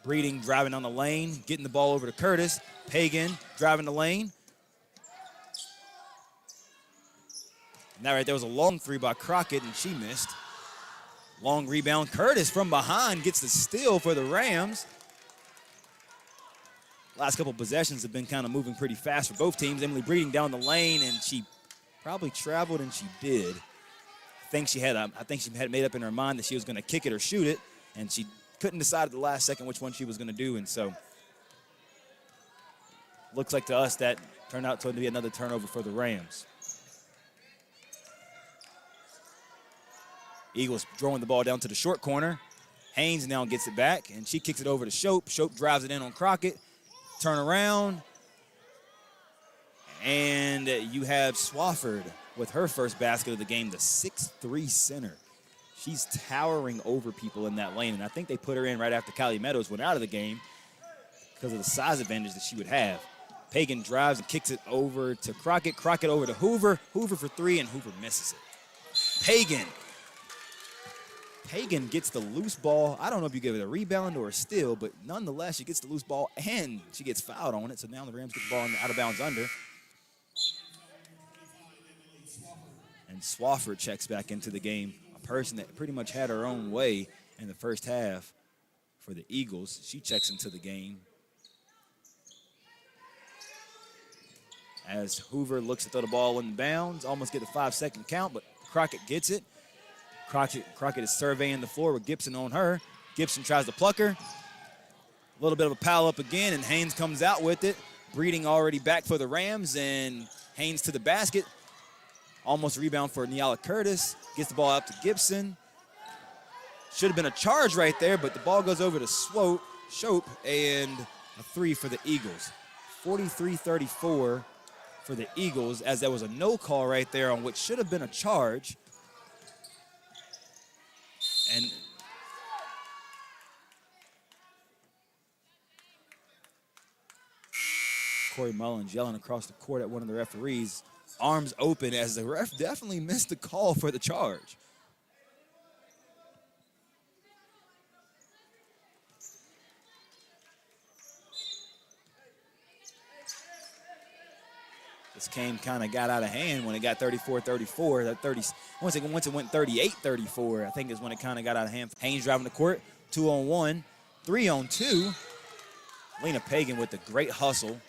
Breeding driving on the lane, getting the ball over to Curtis. Pagan driving the lane. Now right there was a long 3 by Crockett, and she missed. Long rebound. Curtis from behind gets the steal for the Rams. Last couple possessions have been kind of moving pretty fast for both teams. Emily Breeding down the lane, and she probably traveled, and she did. I think she had made up in her mind that she was going to kick it or shoot it, and she couldn't decide at the last second which one she was going to do, and so looks like to us that turned out to be another turnover for the Rams. Eagles throwing the ball down to the short corner. Haynes now gets it back, and she kicks it over to Shope. Shope drives it in on Crockett. Turn around, and you have Swafford with her first basket of the game, the 6'3" center. She's towering over people in that lane, and I think they put her in right after Kylie Meadows went out of the game because of the size advantage that she would have. Pagan drives and kicks it over to Crockett. Crockett over to Hoover. Hoover for 3, and Hoover misses it. Pagan gets the loose ball. I don't know if you give it a rebound or a steal, but nonetheless, she gets the loose ball, and she gets fouled on it, so now the Rams get the ball out of bounds under. And Swafford checks back into the game, a person that pretty much had her own way in the first half for the Eagles. She checks into the game as Hoover looks to throw the ball in bounds, almost get a 5-second count, but Crockett gets it. Crockett is surveying the floor with Gibson on her. Gibson tries to pluck her. A little bit of a pile up again, and Haynes comes out with it. Breeding already back for the Rams, and Haynes to the basket. Almost rebound for Niala Curtis. Gets the ball out to Gibson. Should have been a charge right there, but the ball goes over to Shope, and a 3 for the Eagles. 43-34 for the Eagles, as there was a no call right there on what should have been a charge. And Corey Mullins yelling across the court at one of the referees, arms open, as the ref definitely missed the call for the charge. This game kind of got out of hand when it got 34-34. Once it went 38-34, I think is when it kind of got out of hand. Haynes driving the court, 2-on-1, 3-on-2. Lena Pagan with the great hustle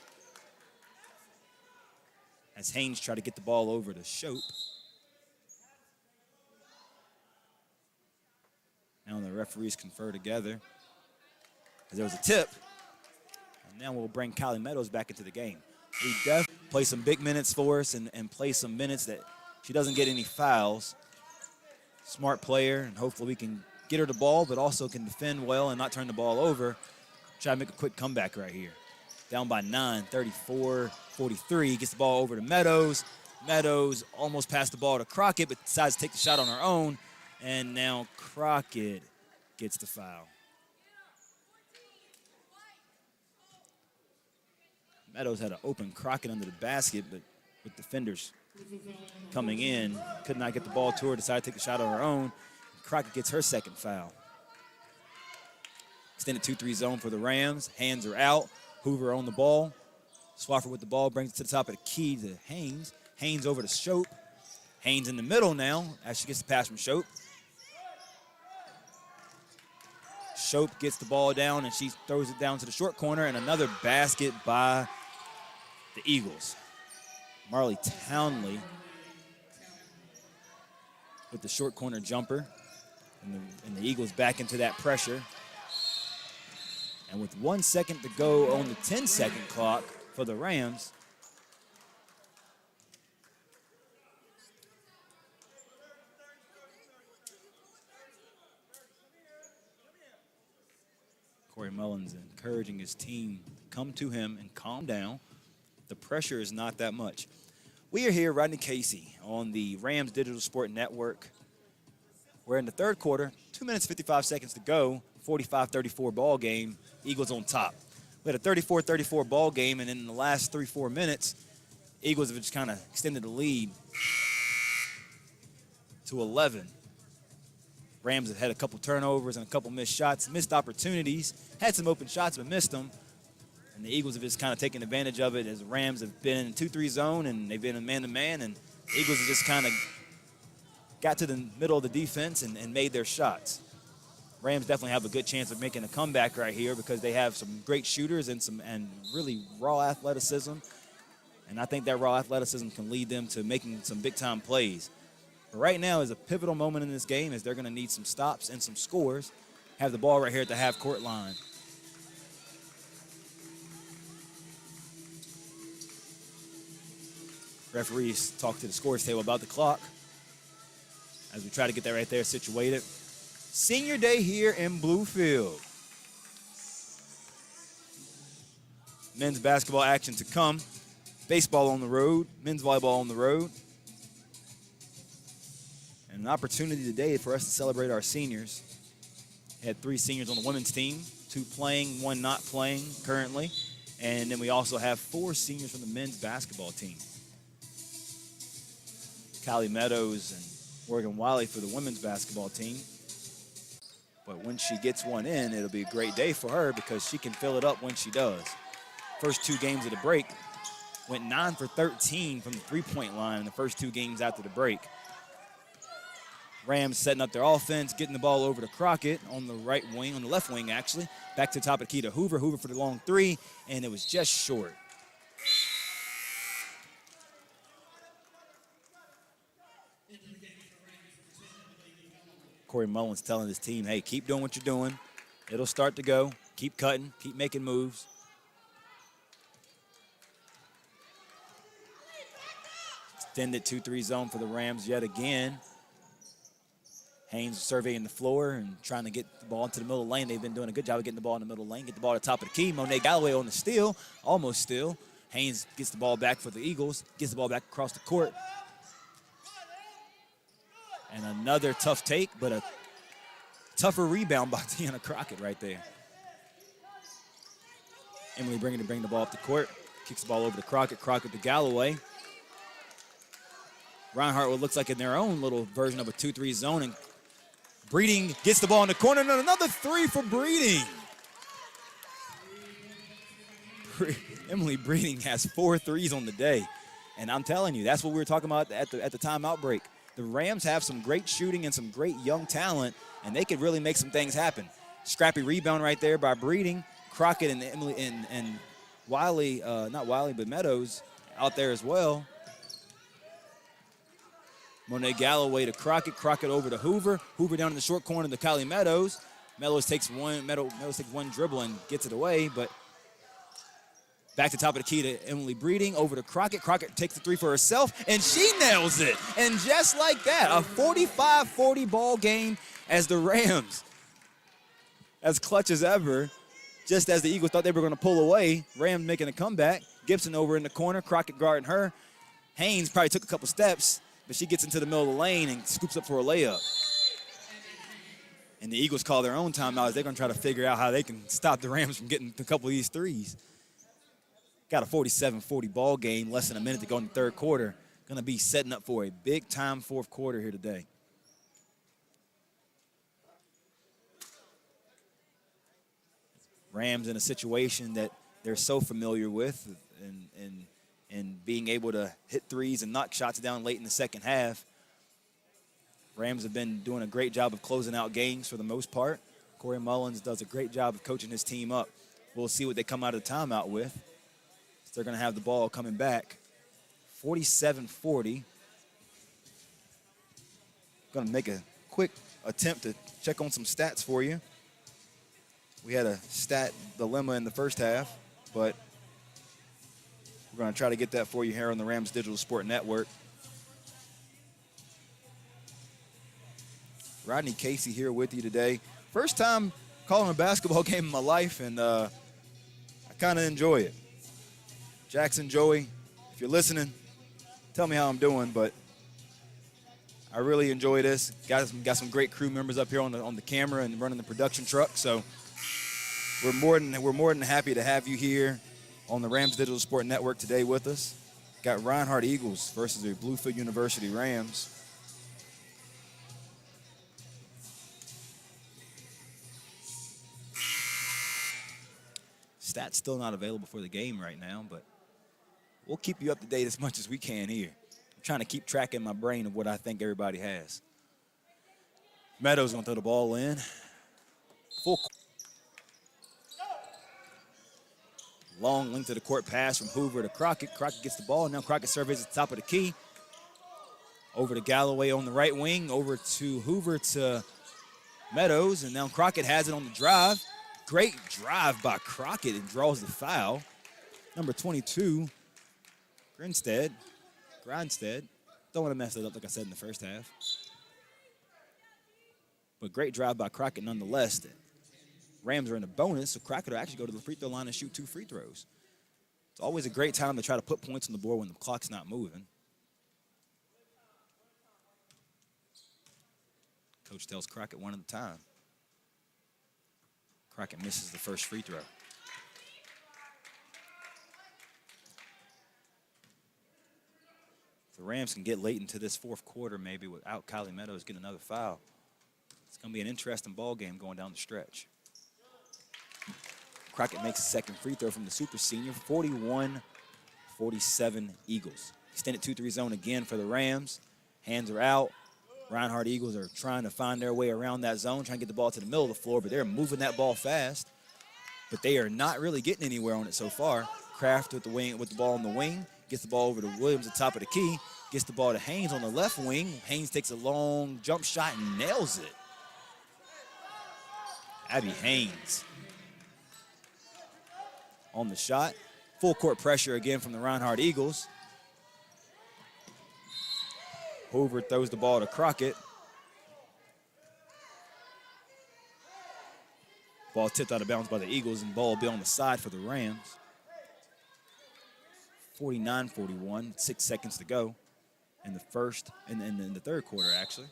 as Haynes tried to get the ball over to Shope. Now the referees confer together as there was a tip. And now we'll bring Kylie Meadows back into the game. We definitely play some big minutes for us and play some minutes that she doesn't get any fouls. Smart player, and hopefully we can get her the ball, but also can defend well and not turn the ball over. Try to make a quick comeback right here. Down by 9, 34-43. Gets the ball over to Meadows. Meadows almost passed the ball to Crockett, but decides to take the shot on her own. And now Crockett gets the foul. Meadows had an open Crockett under the basket, but with defenders coming in, could not get the ball to her, decided to take the shot on her own. Crockett gets her second foul. Extended 2-3 zone for the Rams. Hands are out. Hoover on the ball. Swafford with the ball, brings it to the top of the key to Haynes. Haynes over to Shope. Haynes in the middle now as she gets the pass from Shope. Shope gets the ball down, and she throws it down to the short corner, and another basket by the Eagles. Marley Townley with the short corner jumper. And the Eagles back into that pressure. And with 1 second to go on the 10-second clock for the Rams, Corey Mullins encouraging his team to come to him and calm down. The pressure is not that much. We are here, Rodney Casey, on the Rams Digital Sport Network. We're in the third quarter, 2 minutes, 55 seconds to go, 45-34 ball game, Eagles on top. We had a 34-34 ball game, and in the last 3-4 minutes, Eagles have just kind of extended the lead to 11. Rams have had a couple turnovers and a couple missed shots, missed opportunities, had some open shots but missed them. And the Eagles have just kind of taken advantage of it as the Rams have been in 2-3 zone and they've been in man-to-man, and the Eagles have just kind of got to the middle of the defense and made their shots. Rams definitely have a good chance of making a comeback right here because they have some great shooters and really raw athleticism. And I think that raw athleticism can lead them to making some big-time plays. But right now is a pivotal moment in this game as they're going to need some stops and some scores. Have the ball right here at the half-court line. Referees talk to the scores table about the clock as we try to get that right there situated. Senior day here in Bluefield. Men's basketball action to come. Baseball on the road, men's volleyball on the road. And an opportunity today for us to celebrate our seniors. Had 3 seniors on the women's team, 2 playing, 1 not playing currently. And then we also have 4 seniors from the men's basketball team. Callie Meadows and Morgan Wiley for the women's basketball team. But when she gets one in, it'll be a great day for her because she can fill it up when she does. First 2 games of the break, went 9 for 13 from the three-point line in the first 2 games after the break. Rams setting up their offense, getting the ball over to Crockett on the right wing, on the left wing actually. Back to the top of the key to Hoover. Hoover for the long 3, and it was just short. Corey Mullins telling his team, hey, keep doing what you're doing. It'll start to go. Keep cutting, keep making moves. Extended 2-3 zone for the Rams yet again. Haynes surveying the floor and trying to get the ball into the middle of the lane. They've been doing a good job of getting the ball in the middle of the lane. Get the ball at the top of the key. Monet Galloway on the steal, almost steal. Haynes gets the ball back for the Eagles, gets the ball back across the court. And another tough take, but a tougher rebound by Tiana Crockett right there. Emily bringing the ball up the court. Kicks the ball over to Crockett. Crockett to Galloway. Reinhardt, what looks like in their own little version of a 2-3 zone. And Breeding gets the ball in the corner. And another 3 for Breeding. Emily Breeding has 4 threes on the day. And I'm telling you, that's what we were talking about at the timeout break. The Rams have some great shooting and some great young talent, and they could really make some things happen. Scrappy rebound right there by Breeding. Crockett and Emily and Wiley, not Wiley, but Meadows out there as well. Monet Galloway to Crockett. Crockett over to Hoover. Hoover down in the short corner to Kylie Meadows. Meadows takes one dribble and gets it away, but back to top of the key to Emily Breeding, over to Crockett. Crockett takes the 3 for herself, and she nails it. And just like that, a 45-40 ball game as the Rams, as clutch as ever, just as the Eagles thought they were going to pull away, Rams making a comeback. Gibson over in the corner, Crockett guarding her. Haynes probably took a couple steps, but she gets into the middle of the lane and scoops up for a layup. And the Eagles call their own timeout as they're going to try to figure out how they can stop the Rams from getting a couple of these threes. Got a 47-40 ball game, less than a minute to go in the third quarter. Going to be setting up for a big-time fourth quarter here today. Rams in a situation that they're so familiar with and being able to hit threes and knock shots down late in the second half. Rams have been doing a great job of closing out games for the most part. Corey Mullins does a great job of coaching his team up. We'll see what they come out of the timeout with. They're going to have the ball coming back. 47-40. Going to make a quick attempt to check on some stats for you. We had a stat dilemma in the first half, but we're going to try to get that for you here on the Rams Digital Sport Network. Rodney Casey here with you today. First time calling a basketball game in my life, and I kind of enjoy it. Jackson, Joey, if you're listening, tell me how I'm doing, but I really enjoy this. Got some great crew members up here on the camera and running the production truck, so we're more than happy to have you here on the Rams Digital Sport Network today with us. Got Reinhardt Eagles versus the Bluefield University Rams. Stats still not available for the game right now, but we'll keep you up to date as much as we can here. I'm trying to keep track in my brain of what I think everybody has. Meadows gonna throw the ball in. Full long length of the court pass from Hoover to Crockett. Crockett gets the ball, and now Crockett surveys at the top of the key. Over to Galloway on the right wing, over to Hoover to Meadows, and now Crockett has it on the drive. Great drive by Crockett and draws the foul. Number 22, Grinstead. Don't want to mess it up like I said in the first half. But great drive by Crockett nonetheless. The Rams are in a bonus, so Crockett will actually go to the free throw line and shoot 2 free throws. It's always a great time to try to put points on the board when the clock's not moving. Coach tells Crockett one at a time. Crockett misses the first free throw. The Rams can get late into this fourth quarter maybe without Kylie Meadows getting another foul. It's going to be an interesting ball game going down the stretch. Crockett makes a second free throw from the super senior. 41-47 Eagles. Extended 2-3 zone again for the Rams. Hands are out. Reinhardt Eagles are trying to find their way around that zone, trying to get the ball to the middle of the floor, but they're moving that ball fast. But they are not really getting anywhere on it so far. Kraft with the ball on the wing, gets the ball over to Williams at the top of the key, gets the ball to Haynes on the left wing. Haynes takes a long jump shot and nails it. Abby Haynes on the shot. Full court pressure again from the Reinhardt Eagles. Hoover throws the ball to Crockett. Ball tipped out of bounds by the Eagles, and ball will be on the side for the Rams. 49-41, 6 seconds to go in the first, and in the third quarter, actually.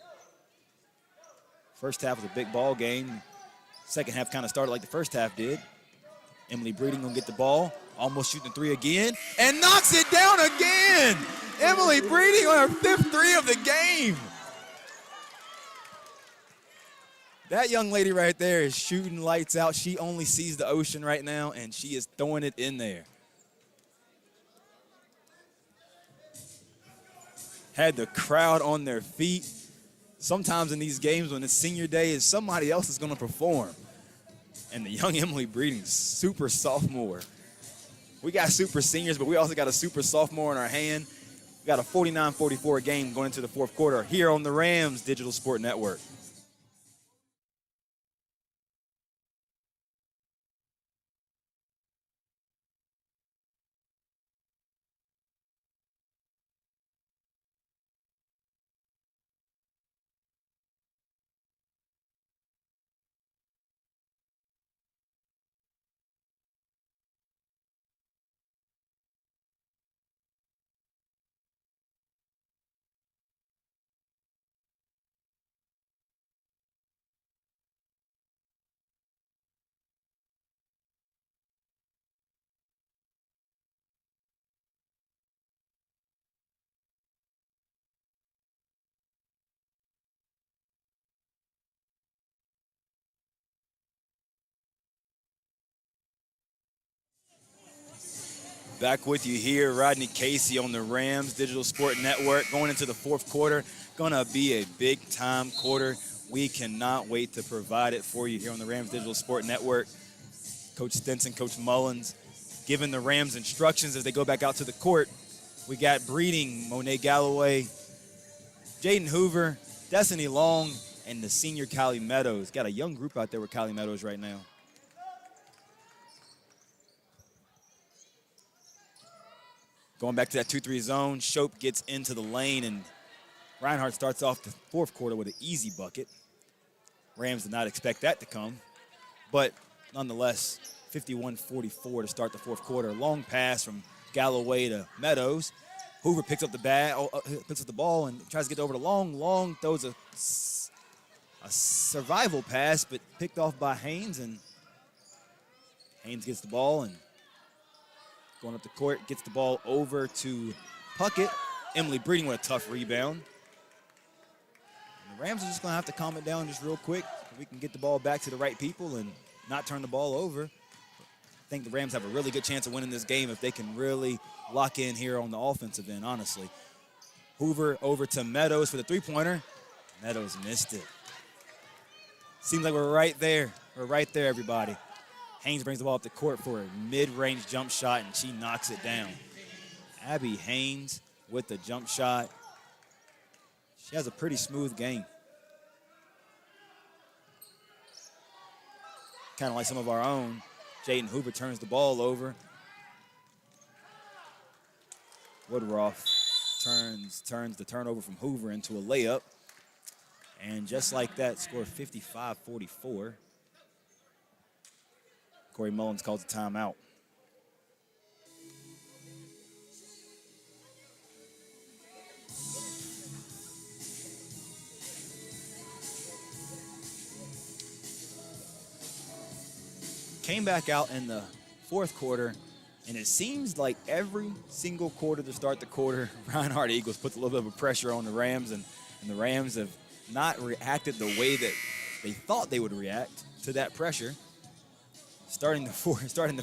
First half was a big ball game. Second half kind of started like the first half did. Emily Breeding gonna get the ball, almost shooting the 3 again, and knocks it down again. Emily Breeding on her 5th 3 of the game. That young lady right there is shooting lights out. She only sees the ocean right now, and she is throwing it in there. Had the crowd on their feet. Sometimes in these games when it's senior day, is somebody else is going to perform. And the young Emily Breeding, super sophomore. We got super seniors, but we also got a super sophomore in our hand. We got a 49-44 game going into the fourth quarter here on the Rams Digital Sport Network. Back with you here, Rodney Casey on the Rams Digital Sport Network. Going into the fourth quarter, gonna be a big-time quarter. We cannot wait to provide it for you here on the Rams Digital Sport Network. Coach Stinson, Coach Mullins, giving the Rams instructions as they go back out to the court. We got Breeding, Monet Galloway, Jaden Hoover, Destiny Long and the senior Callie Meadows. Got a young group out there with Callie Meadows right now. Going back to that 2-3 zone, Shope gets into the lane, and Reinhardt starts off the fourth quarter with an easy bucket. Rams did not expect that to come, but nonetheless, 51-44 to start the fourth quarter. Long pass from Galloway to Meadows. Hoover picks up the ball and tries to get over to Long. Long throws a survival pass, but picked off by Haynes, and Haynes gets the ball and going up the court, gets the ball over to Puckett. Emily Breeding with a tough rebound. And the Rams are just going to have to calm it down just real quick so we can get the ball back to the right people and not turn the ball over. I think the Rams have a really good chance of winning this game if they can really lock in here on the offensive end, honestly. Hoover over to Meadows for the three-pointer. Meadows missed it. Seems like we're right there. We're right there, everybody. Haynes brings the ball up the court for a mid-range jump shot, and she knocks it down. Abby Haynes with the jump shot. She has a pretty smooth game. Kind of like some of our own. Jaden Hoover turns the ball over. Woodruff turns the turnover from Hoover into a layup. And just like that, score 55-44. Corey Mullins calls a timeout. Came back out in the fourth quarter, and it seems like every single quarter to start the quarter, Reinhardt Eagles puts a little bit of a pressure on the Rams, and the Rams have not reacted the way that they thought they would react to that pressure. Starting the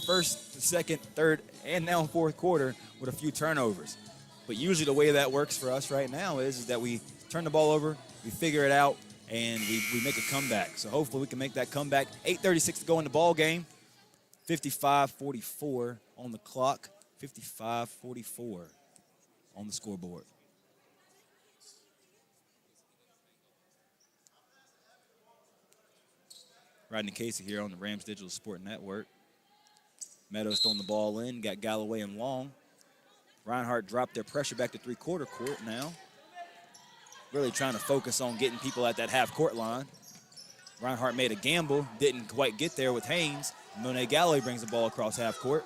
first, second, third, and now fourth quarter with a few turnovers. But usually the way that works for us right now is that we turn the ball over, we figure it out, and we make a comeback. So hopefully we can make that comeback. 8:36 to go in the ball game. 55-44 on the clock. 55-44 on the scoreboard. Rodney Casey here on the Rams Digital Sport Network. Meadows throwing the ball in, got Galloway and Long. Reinhardt dropped their pressure back to three-quarter court now. Really trying to focus on getting people at that half-court line. Reinhardt made a gamble, didn't quite get there with Haynes. Monet Galloway brings the ball across half-court.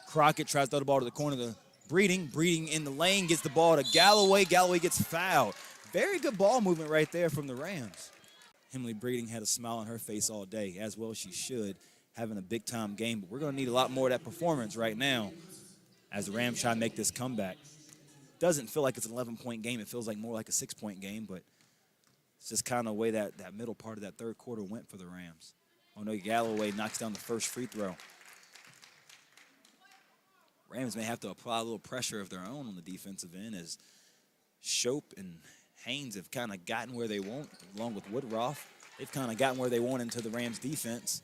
Crockett tries to throw the ball to the corner to Breeding. Breeding in the lane, gets the ball to Galloway. Galloway gets fouled. Very good ball movement right there from the Rams. Emily Breeding had a smile on her face all day, as well as she should, having a big-time game. But we're going to need a lot more of that performance right now as the Rams try to make this comeback. Doesn't feel like it's an 11-point game. It feels like more like a 6-point game, but it's just kind of the way that middle part of that third quarter went for the Rams. Monet Galloway knocks down the first free throw. Rams may have to apply a little pressure of their own on the defensive end as Shope and Haynes have kind of gotten where they want, along with Woodruff. They've kind of gotten where they want into the Rams defense.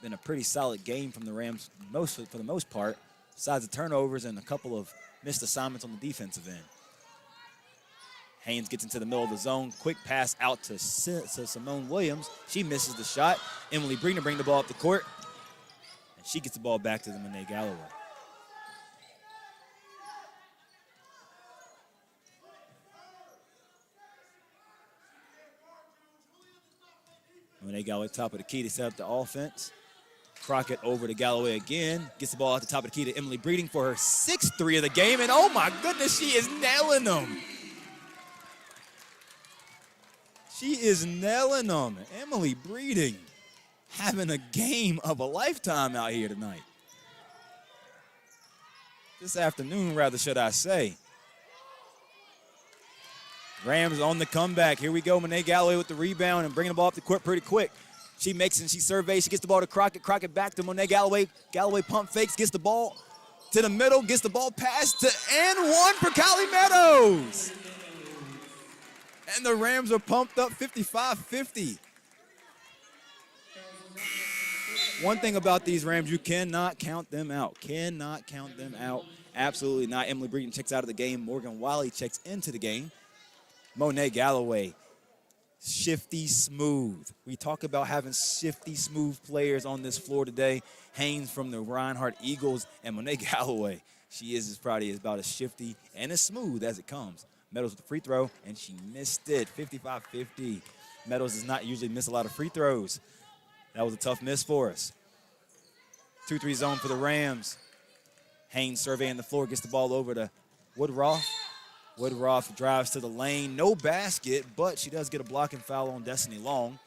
Been a pretty solid game from the Rams for the most part, besides the turnovers and a couple of missed assignments on the defensive end. Haynes gets into the middle of the zone. Quick pass out to Simone Williams. She misses the shot. Emily Breeding bring the ball up the court. And she gets the ball back to the Monet Galloway. Monet Galloway top of the key to set up the offense. Crockett over to Galloway again. Gets the ball at the top of the key to Emily Breeding for her 6th three of the game. And oh my goodness, she is nailing them. She is nailing them. Emily Breeding having a game of a lifetime out here tonight. This afternoon, rather, should I say. Rams on the comeback. Here we go. Monet Galloway with the rebound and bringing the ball up the court pretty quick. She makes it and she surveys. She gets the ball to Crockett. Crockett back to Monet Galloway. Galloway pump fakes, gets the ball to the middle, gets the ball passed to and one for Callie Meadows. And the Rams are pumped up 55-50. One thing about these Rams, you cannot count them out. Cannot count them out. Absolutely not. Emily Breeden checks out of the game. Morgan Wiley checks into the game. Monet Galloway, shifty smooth. We talk about having shifty smooth players on this floor today. Haynes from the Reinhardt Eagles and Monet Galloway. She is probably about as shifty and as smooth as it comes. Meadows with the free throw, and she missed it, 55-50. Meadows does not usually miss a lot of free throws. That was a tough miss for us. 2-3 zone for the Rams. Haynes surveying the floor, gets the ball over to Woodruff. Woodruff drives to the lane. No basket, but she does get a blocking foul on Destiny Long.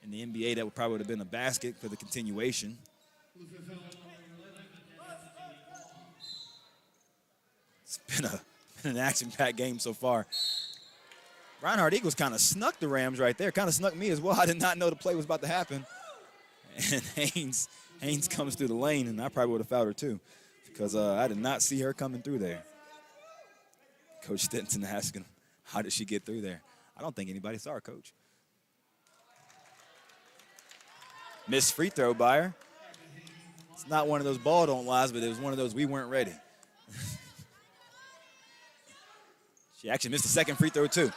In the NBA, that would probably have been a basket for the continuation. It's been an action-packed game so far. Reinhardt Eagles kind of snuck the Rams right there. Kind of snuck me as well. I did not know the play was about to happen. And Haynes comes through the lane, and I probably would have fouled her too, because I did not see her coming through there. Coach Stinson asking, how did she get through there? I don't think anybody saw her, Coach. Missed free throw by her. It's not one of those ball don't lies, but it was one of those we weren't ready. She actually missed the second free throw too.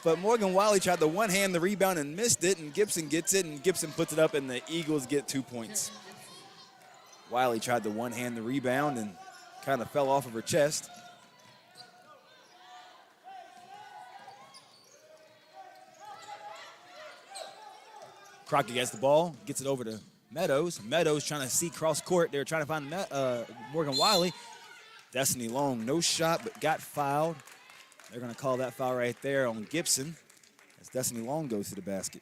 But Morgan Wiley tried to one-hand the rebound and missed it, and Gibson gets it, and Gibson puts it up, and the Eagles get 2 points. Wiley tried to one-hand the rebound and kind of fell off of her chest. Crockett gets the ball, gets it over to Meadows. Meadows trying to see cross court. They were trying to find Morgan Wiley. Destiny Long, no shot, but got fouled. They're going to call that foul right there on Gibson as Destiny Long goes to the basket.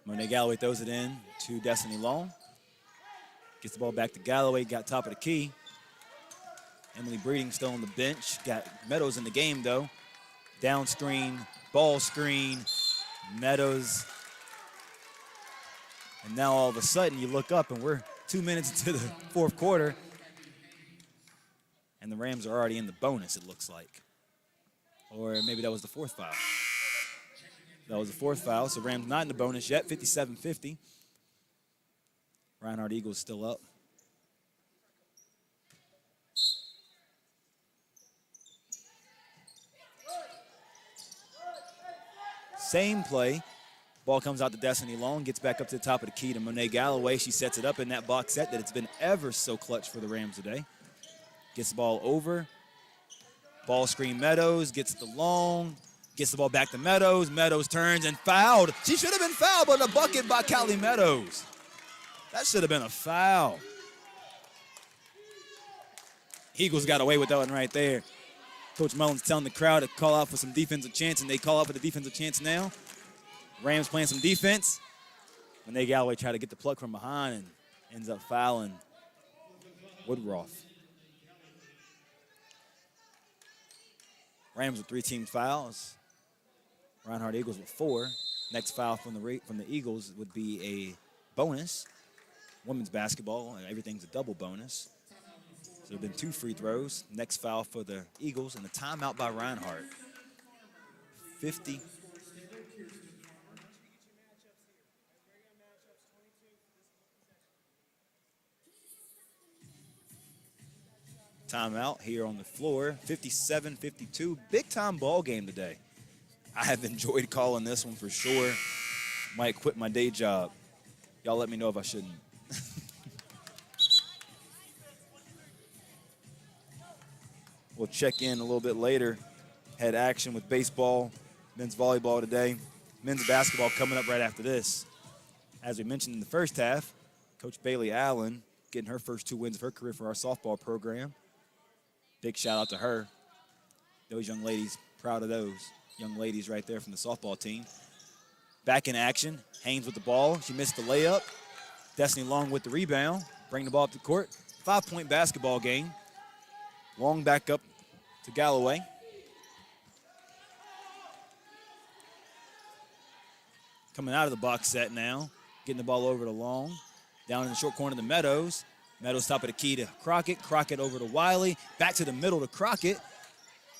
Monet Galloway throws it in to Destiny Long. Gets the ball back to Galloway, got top of the key. Emily Breeding still on the bench. Got Meadows in the game, though. Down screen, ball screen, Meadows. And now all of a sudden you look up and we're 2 minutes into the fourth quarter. And the Rams are already in the bonus, it looks like. Or maybe that was the fourth foul. That was the fourth foul, so Rams not in the bonus yet, 57-50. Reinhardt Eagles still up. Same play. Ball comes out to Destiny Long, gets back up to the top of the key to Monet Galloway. She sets it up in that box set that it's been ever so clutch for the Rams today. Gets the ball over. Ball screen Meadows, gets the Long, gets the ball back to Meadows. Meadows turns and fouled. She should have been fouled, but a bucket by Callie Meadows. That should have been a foul. Eagles got away with that one right there. Coach Mullins telling the crowd to call out for some defensive chance, and they call out for the defensive chance now. Rams playing some defense. Monet Galloway tried to get the pluck from behind and ends up fouling Woodruff. Rams with 3 team fouls. Reinhardt Eagles with 4. Next foul from the Eagles would be a bonus. Women's basketball, everything's a double bonus. So there have been 2 free throws. Next foul for the Eagles and a timeout by Reinhardt. 50. Timeout here on the floor, 57-52. Big time ball game today. I have enjoyed calling this one for sure. Might quit my day job. Y'all let me know if I shouldn't. We'll check in a little bit later. Had action with baseball, men's volleyball today. Men's basketball coming up right after this. As we mentioned in the first half, Coach Bailey Allen getting her first 2 wins of her career for our softball program. Big shout out to her. Those young ladies, proud of those young ladies right there from the softball team. Back in action, Haynes with the ball. She missed the layup. Destiny Long with the rebound. Bring the ball up the court. 5-point basketball game. Long back up to Galloway. Coming out of the box set now. Getting the ball over to Long. Down in the short corner to Meadows. Meadows top of the key to Crockett. Crockett over to Wiley. Back to the middle to Crockett.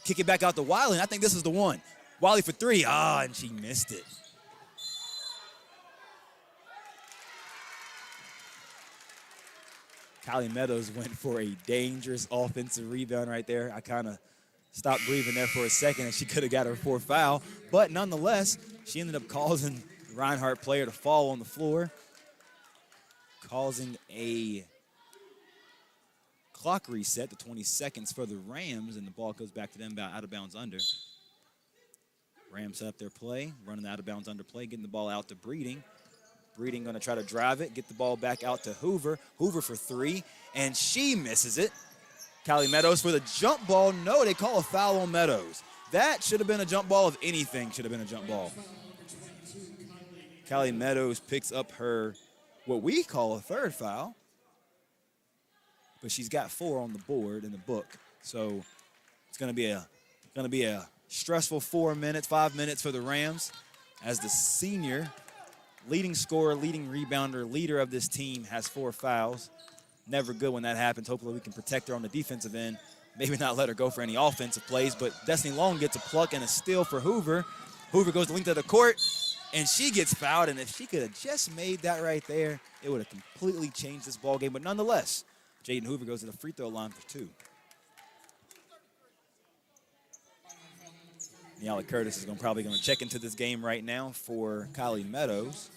Kick it back out to Wiley, and I think this is the one. Wiley for three. And she missed it. Kylie Meadows went for a dangerous offensive rebound right there. I kind of stopped breathing there for a second, and she could have got her fourth foul. But nonetheless, she ended up causing the Reinhardt player to fall on the floor, causing a clock reset to 20 seconds for the Rams, and the ball goes back to them out of bounds under. Rams set up their play, running out of bounds under play, getting the ball out to Breeding. Breeding going to try to drive it, get the ball back out to Hoover. Hoover for three, and she misses it. Kylie Meadows for the jump ball. No, they call a foul on Meadows. That should have been a jump ball. If anything, should have been a jump ball. Kylie Meadows picks up her, what we call a third foul, but she's got 4 on the board in the book. So it's going to be a stressful 5 minutes for the Rams, as the senior leading scorer, leading rebounder, leader of this team has 4 fouls. Never good when that happens. Hopefully we can protect her on the defensive end. Maybe not let her go for any offensive plays, but Destiny Long gets a pluck and a steal for Hoover. Hoover goes the length of the court, and she gets fouled, and if she could have just made that right there, it would have completely changed this ball game. But nonetheless, Jaden Hoover goes to the free throw line for 2. Niala Curtis is probably going to check into this game right now for Kylie Meadows.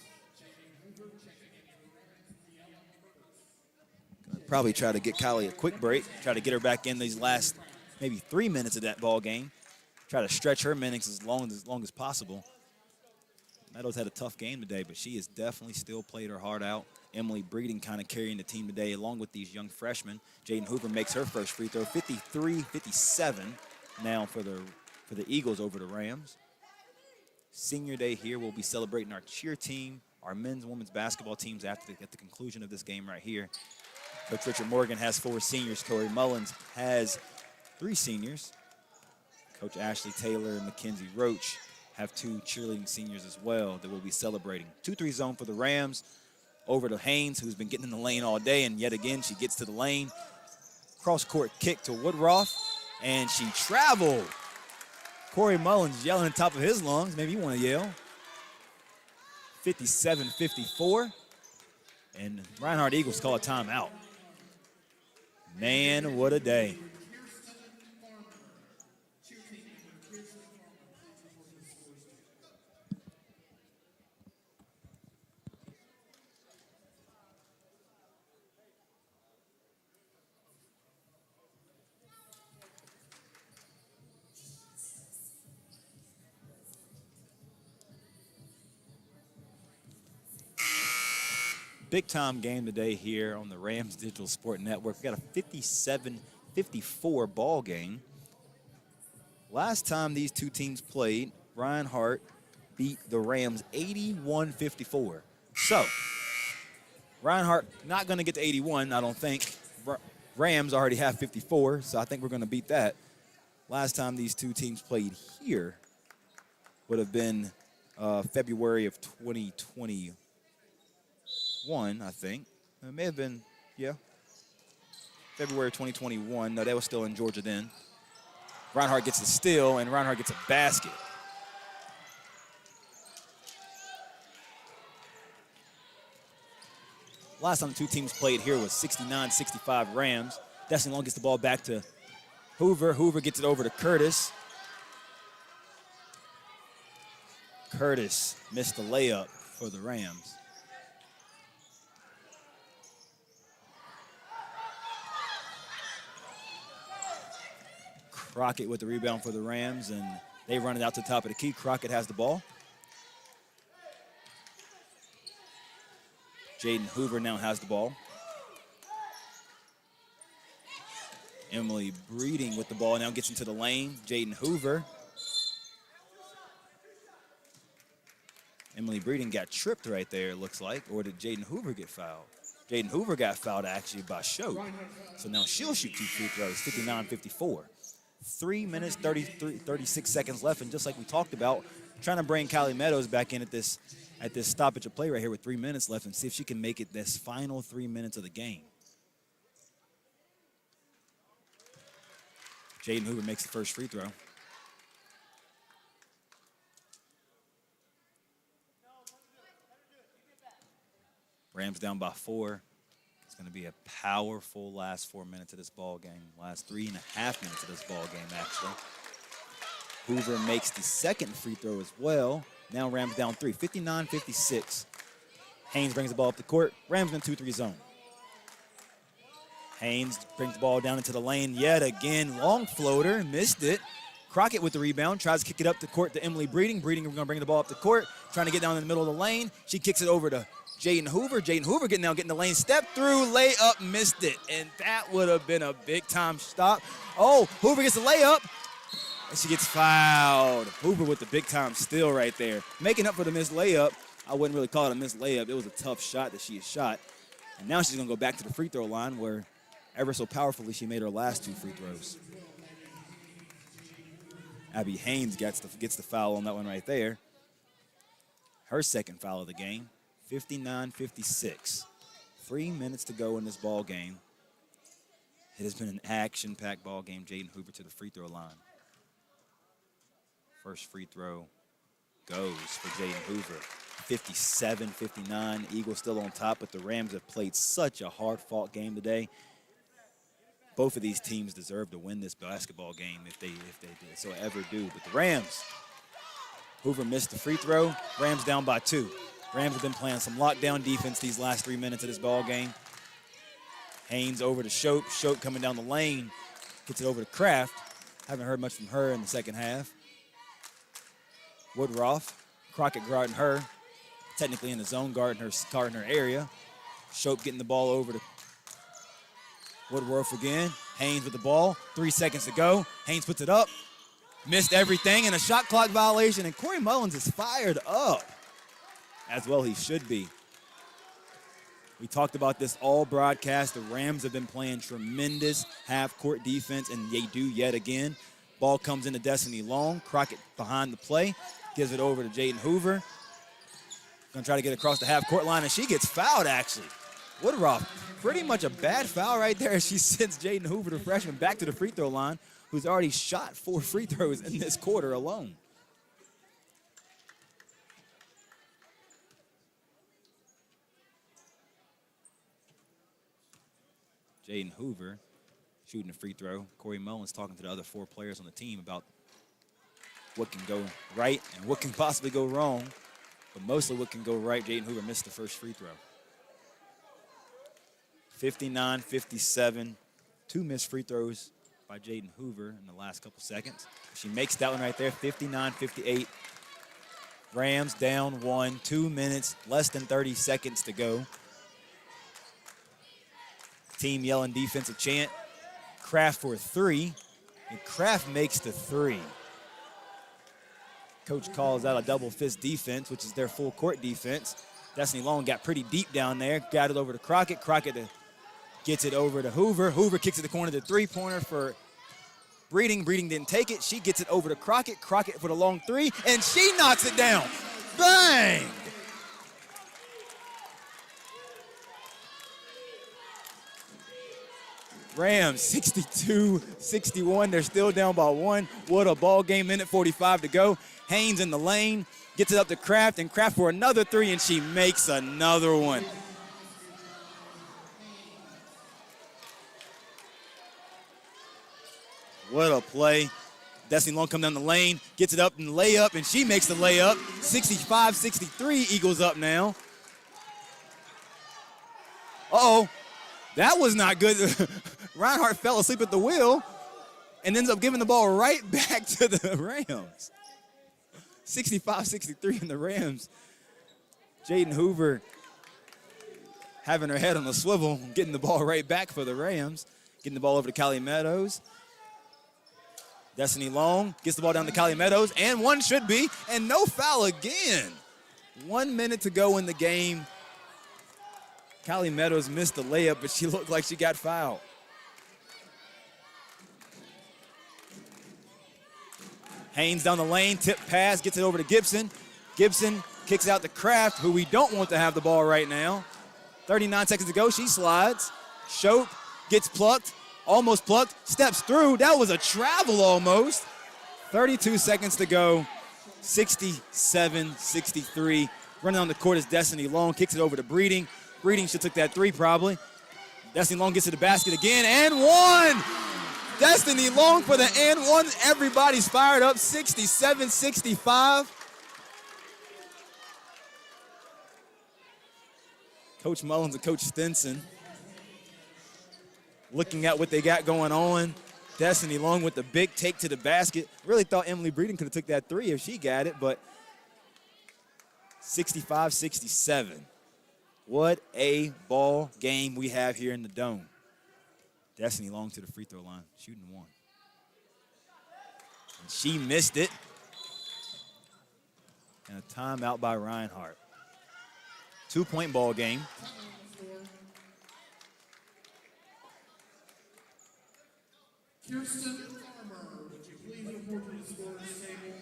Probably try to get Kylie a quick break, try to get her back in these last maybe 3 minutes of that ball game, try to stretch her minutes as long as possible. Meadows had a tough game today, but she has definitely still played her heart out. Emily Breeding kind of carrying the team today along with these young freshmen. Jaden Hoover makes her first free throw, 53-57 now for the Eagles over the Rams. Senior day here. We'll be celebrating our cheer team, our men's and women's basketball teams at the conclusion of this game right here. Coach Richard Morgan has 4 seniors. Tori Mullins has 3 seniors. Coach Ashley Taylor and Mackenzie Roach have 2 cheerleading seniors as well that we'll be celebrating. 2-3 zone for the Rams. Over to Haynes, who's been getting in the lane all day, and yet again she gets to the lane. Cross-court kick to Woodruff, and she traveled. Corey Mullins yelling on top of his lungs. Maybe you want to yell. 57-54. And Reinhardt Eagles call a timeout. Man, what a day. Big-time game today here on the Rams Digital Sport Network. We got a 57-54 ball game. Last time these two teams played, Reinhardt beat the Rams 81-54. So, Reinhardt not going to get to 81, I don't think. Rams already have 54, so I think we're going to beat that. Last time these two teams played here would have been February of 2021, I think. It may have been, yeah, February 2021. No, they were still in Georgia then. Reinhardt gets a steal, and Reinhardt gets a basket. Last time the two teams played here was 69-65 Rams. Destiny Long gets the ball back to Hoover. Hoover gets it over to Curtis. Curtis missed the layup for the Rams. Crockett with the rebound for the Rams, and they run it out to the top of the key. Crockett has the ball. Jaden Hoover now has the ball. Emily Breeding with the ball now gets into the lane. Jaden Hoover. Emily Breeding got tripped right there, it looks like. Or did Jaden Hoover get fouled? Jaden Hoover got fouled actually by Choate. So now she'll shoot 2 free throws, 59-54. 3 minutes, 36 seconds left. And just like we talked about, trying to bring Kylie Meadows back in at this stoppage of play right here with 3 minutes left and see if she can make it this final 3 minutes of the game. Jaden Hoover makes the first free throw. Rams down by 4. It's going to be a powerful last 4 minutes of this ball game. Last 3.5 minutes of this ball game, actually. Hoover makes the second free throw as well. Now Rams down 3, 59-56. Haynes brings the ball up the court. Rams in 2-3 zone. Haynes brings the ball down into the lane yet again. Long floater, missed it. Crockett with the rebound, tries to kick it up the court to Emily Breeding. Breeding going to bring the ball up the court, trying to get down in the middle of the lane. She kicks it over to Jaden Hoover. Jaden Hoover getting the lane, step through, layup, missed it. And that would have been a big-time stop. Oh, Hoover gets the layup, and she gets fouled. Hoover with the big-time steal right there. Making up for the missed layup. I wouldn't really call it a missed layup. It was a tough shot that she had shot. And now she's going to go back to the free throw line where ever so powerfully she made her last 2 free throws. Abby Haynes gets the foul on that one right there. Her second foul of the game. 59-56. 3 minutes to go in this ball game. It has been an action-packed ball game. Jaden Hoover to the free throw line. First free throw goes for Jaden Hoover. 57-59. Eagles still on top, but the Rams have played such a hard-fought game today. Both of these teams deserve to win this basketball game if they did so ever do. But the Rams, Hoover missed the free throw. Rams down by 2. Rams have been playing some lockdown defense these last 3 minutes of this ball game. Haynes over to Shope. Shope coming down the lane. Gets it over to Kraft. Haven't heard much from her in the second half. Woodruff. Crockett guarding her. Technically in the zone, guarding her area. Shope getting the ball over to Woodruff again. Haynes with the ball. 3 seconds to go. Haynes puts it up. Missed everything, and a shot clock violation. And Corey Mullins is fired up. As well he should be. We talked about this all broadcast. The Rams have been playing tremendous half-court defense, and they do yet again. Ball comes into Destiny Long. Crockett behind the play. Gives it over to Jaden Hoover. Gonna try to get across the half-court line, and she gets fouled, actually. Woodruff, pretty much a bad foul right there as she sends Jaden Hoover, the freshman, back to the free throw line, who's already shot 4 free throws in this quarter alone. Jaden Hoover shooting a free throw. Corey Mullins talking to the other 4 players on the team about what can go right and what can possibly go wrong, but mostly what can go right. Jaden Hoover missed the first free throw. 59-57, 2 missed free throws by Jaden Hoover in the last couple seconds. She makes that one right there, 59-58. Rams down 1, 2 minutes, less than 30 seconds to go. Team yelling defensive chant. Kraft for a 3, and Kraft makes the 3. Coach calls out a double fist defense, which is their full court defense. Destiny Long got pretty deep down there, got it over to Crockett. Crockett gets it over to Hoover. Hoover kicks it to the corner to 3-pointer for Breeding. Breeding didn't take it. She gets it over to Crockett. Crockett for the long 3, and she knocks it down. Bang! Rams 62-61. They're still down by 1. What a ball game. Minute 45 to go. Haynes in the lane. Gets it up to Kraft, and Kraft for another 3, and she makes another one. What a play. Destiny Long come down the lane, gets it up and layup, and she makes the layup. 65-63, Eagles up now. Uh-oh, that was not good. Reinhardt fell asleep at the wheel and ends up giving the ball right back to the Rams. 65-63 in the Rams. Jaden Hoover having her head on the swivel, getting the ball right back for the Rams. Getting the ball over to Callie Meadows. Destiny Long gets the ball down to Callie Meadows, and one should be, and no foul again. 1 minute to go in the game. Callie Meadows missed the layup, but she looked like she got fouled. Haynes down the lane, tip pass, gets it over to Gibson. Gibson kicks out to Kraft, who we don't want to have the ball right now. 39 seconds to go, she slides. Shope gets plucked. almost plucked, steps through. That was a travel almost. 32 seconds to go, 67-63. Running on the court is Destiny Long, kicks it over to Breeding. Breeding should have took that three probably. Destiny Long gets to the basket again, and one! Destiny Long for the and one. Everybody's fired up, 67-65. Coach Mullins and Coach Stinson looking at what they got going on. Destiny Long with the big take to the basket. Really thought Emily Breeden could have took that three if she got it, but 65-67. What a ball game we have here in the Dome. Destiny Long to the free throw line, shooting one. And she missed it. And a timeout by Reinhardt. 2-point ball game.
Kirsten Farmer, would you please report to the scorer's table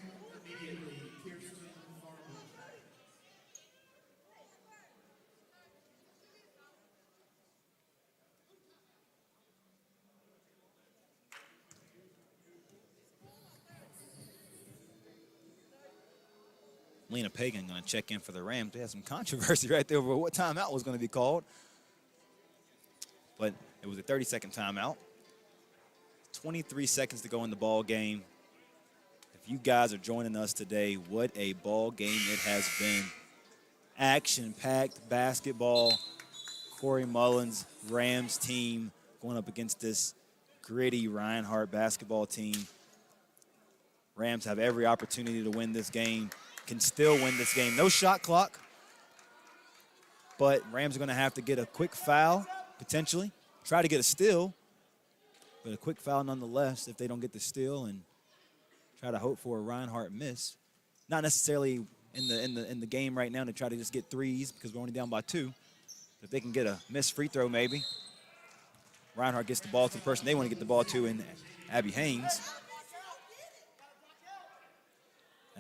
immediately? Kirsten Farmer.
Lena Pagan going to check in for the Rams. They had some controversy right there over what timeout was going to be called. But it was a 30-second timeout. 23 seconds to go in the ball game. If you guys are joining us today, what a ball game it has been. Action-packed basketball. Corey Mullins, Rams team going up against this gritty Reinhardt basketball team. Rams have every opportunity to win this game, can still win this game. No shot clock, but Rams are going to have to get a quick foul, potentially. Try to get a steal. But a quick foul nonetheless if they don't get the steal, and try to hope for a Reinhardt miss. Not necessarily in the game right now to try to just get threes because we're only down by 2. If they can get a missed free throw maybe. Reinhardt gets the ball to the person they want to get the ball to, and Abby Haynes.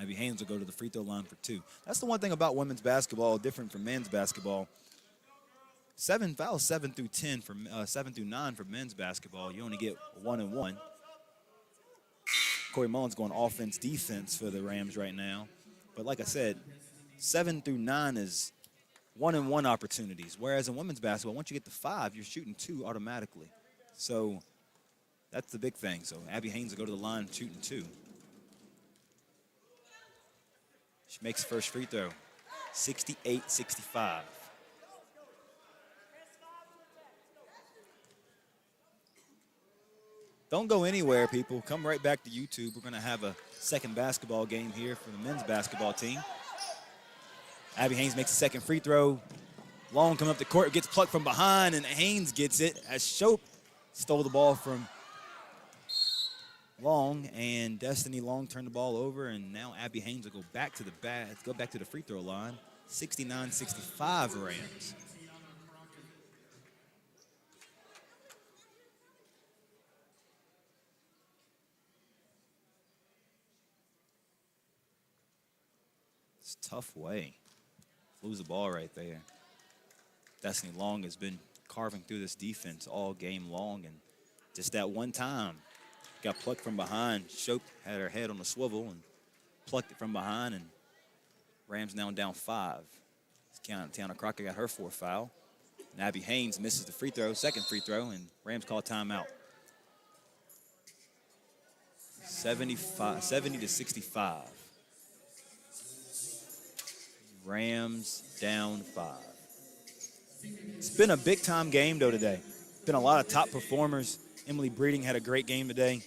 Abby Haynes will go to the free throw line for 2. That's the one thing about women's basketball, different from men's basketball. 7 fouls, 7 through 10 for 7 through 9 for men's basketball. You only get 1 and 1. Corey Mullins going offense, defense for the Rams right now. But like I said, 7 through 9 is 1 and 1 opportunities. Whereas in women's basketball, once you get to 5, you're shooting 2 automatically. So that's the big thing. So Abby Haynes will go to the line shooting 2. She makes the first free throw, 68-65. Don't go anywhere, people. Come right back to YouTube. We're going to have a second basketball game here for the men's basketball team. Abby Haynes makes the second free throw. Long coming up the court, gets plucked from behind, and Haynes gets it as Shope stole the ball from Long, and Destiny Long turned the ball over, and now Abby Haynes will go back to the free throw line. 69-65 Rams. It's a tough way. Lose the ball right there. Destiny Long has been carving through this defense all game long, and just that one time got plucked from behind. Shope had her head on the swivel and plucked it from behind, and Rams now down 5. Tiana Crocker got her 4th foul. And Abby Haynes misses the free throw, second free throw, and Rams call timeout. 70-65. Rams down 5. It's been a big-time game, though, today. Been a lot of top performers. Emily Breeding had a great game today.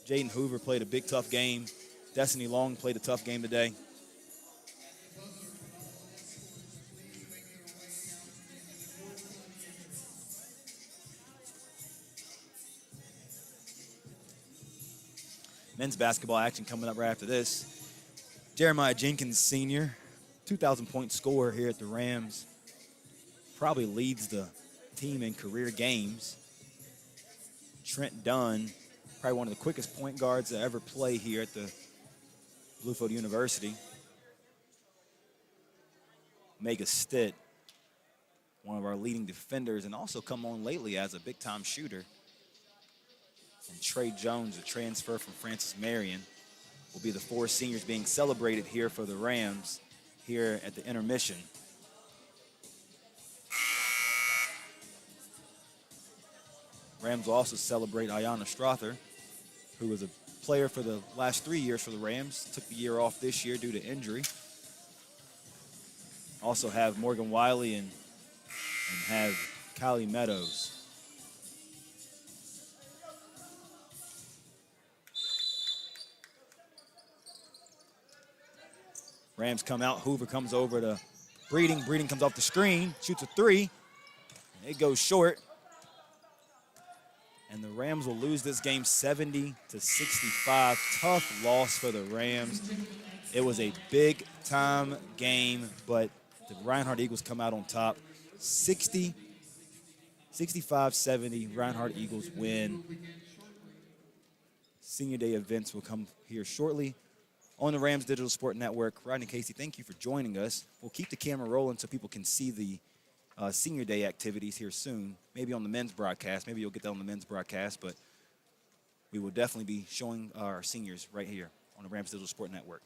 Jaden Hoover played a big, tough game. Destiny Long played a tough game today. Men's basketball action coming up right after this. Jeremiah Jenkins, senior, 2,000-point scorer here at the Rams. Probably leads the team in career games. Trent Dunn, probably one of the quickest point guards to ever play here at the Bluefield University. Mega Stitt, one of our leading defenders, and also come on lately as a big-time shooter. And Trey Jones, a transfer from Francis Marion, will be the 4 seniors being celebrated here for the Rams here at the intermission. Rams will also celebrate Ayanna Strother, who was a player for the last 3 years for the Rams, took the year off this year due to injury. Also have Morgan Wiley and have Callie Meadows. Rams come out, Hoover comes over to Breeding. Breeding comes off the screen, shoots a 3. It goes short. And the Rams will lose this game 70-65. Tough loss for the Rams. It was a big-time game, but the Reinhardt Eagles come out on top. 65-70, Reinhardt Eagles win. Senior Day events will come here shortly on the Rams Digital Sport Network. Rodney Casey, thank you for joining us. We'll keep the camera rolling so people can see the Senior Day activities here soon, maybe on the men's broadcast. Maybe you'll get that on the men's broadcast, but we will definitely be showing our seniors right here on the Rams Digital Sport Network.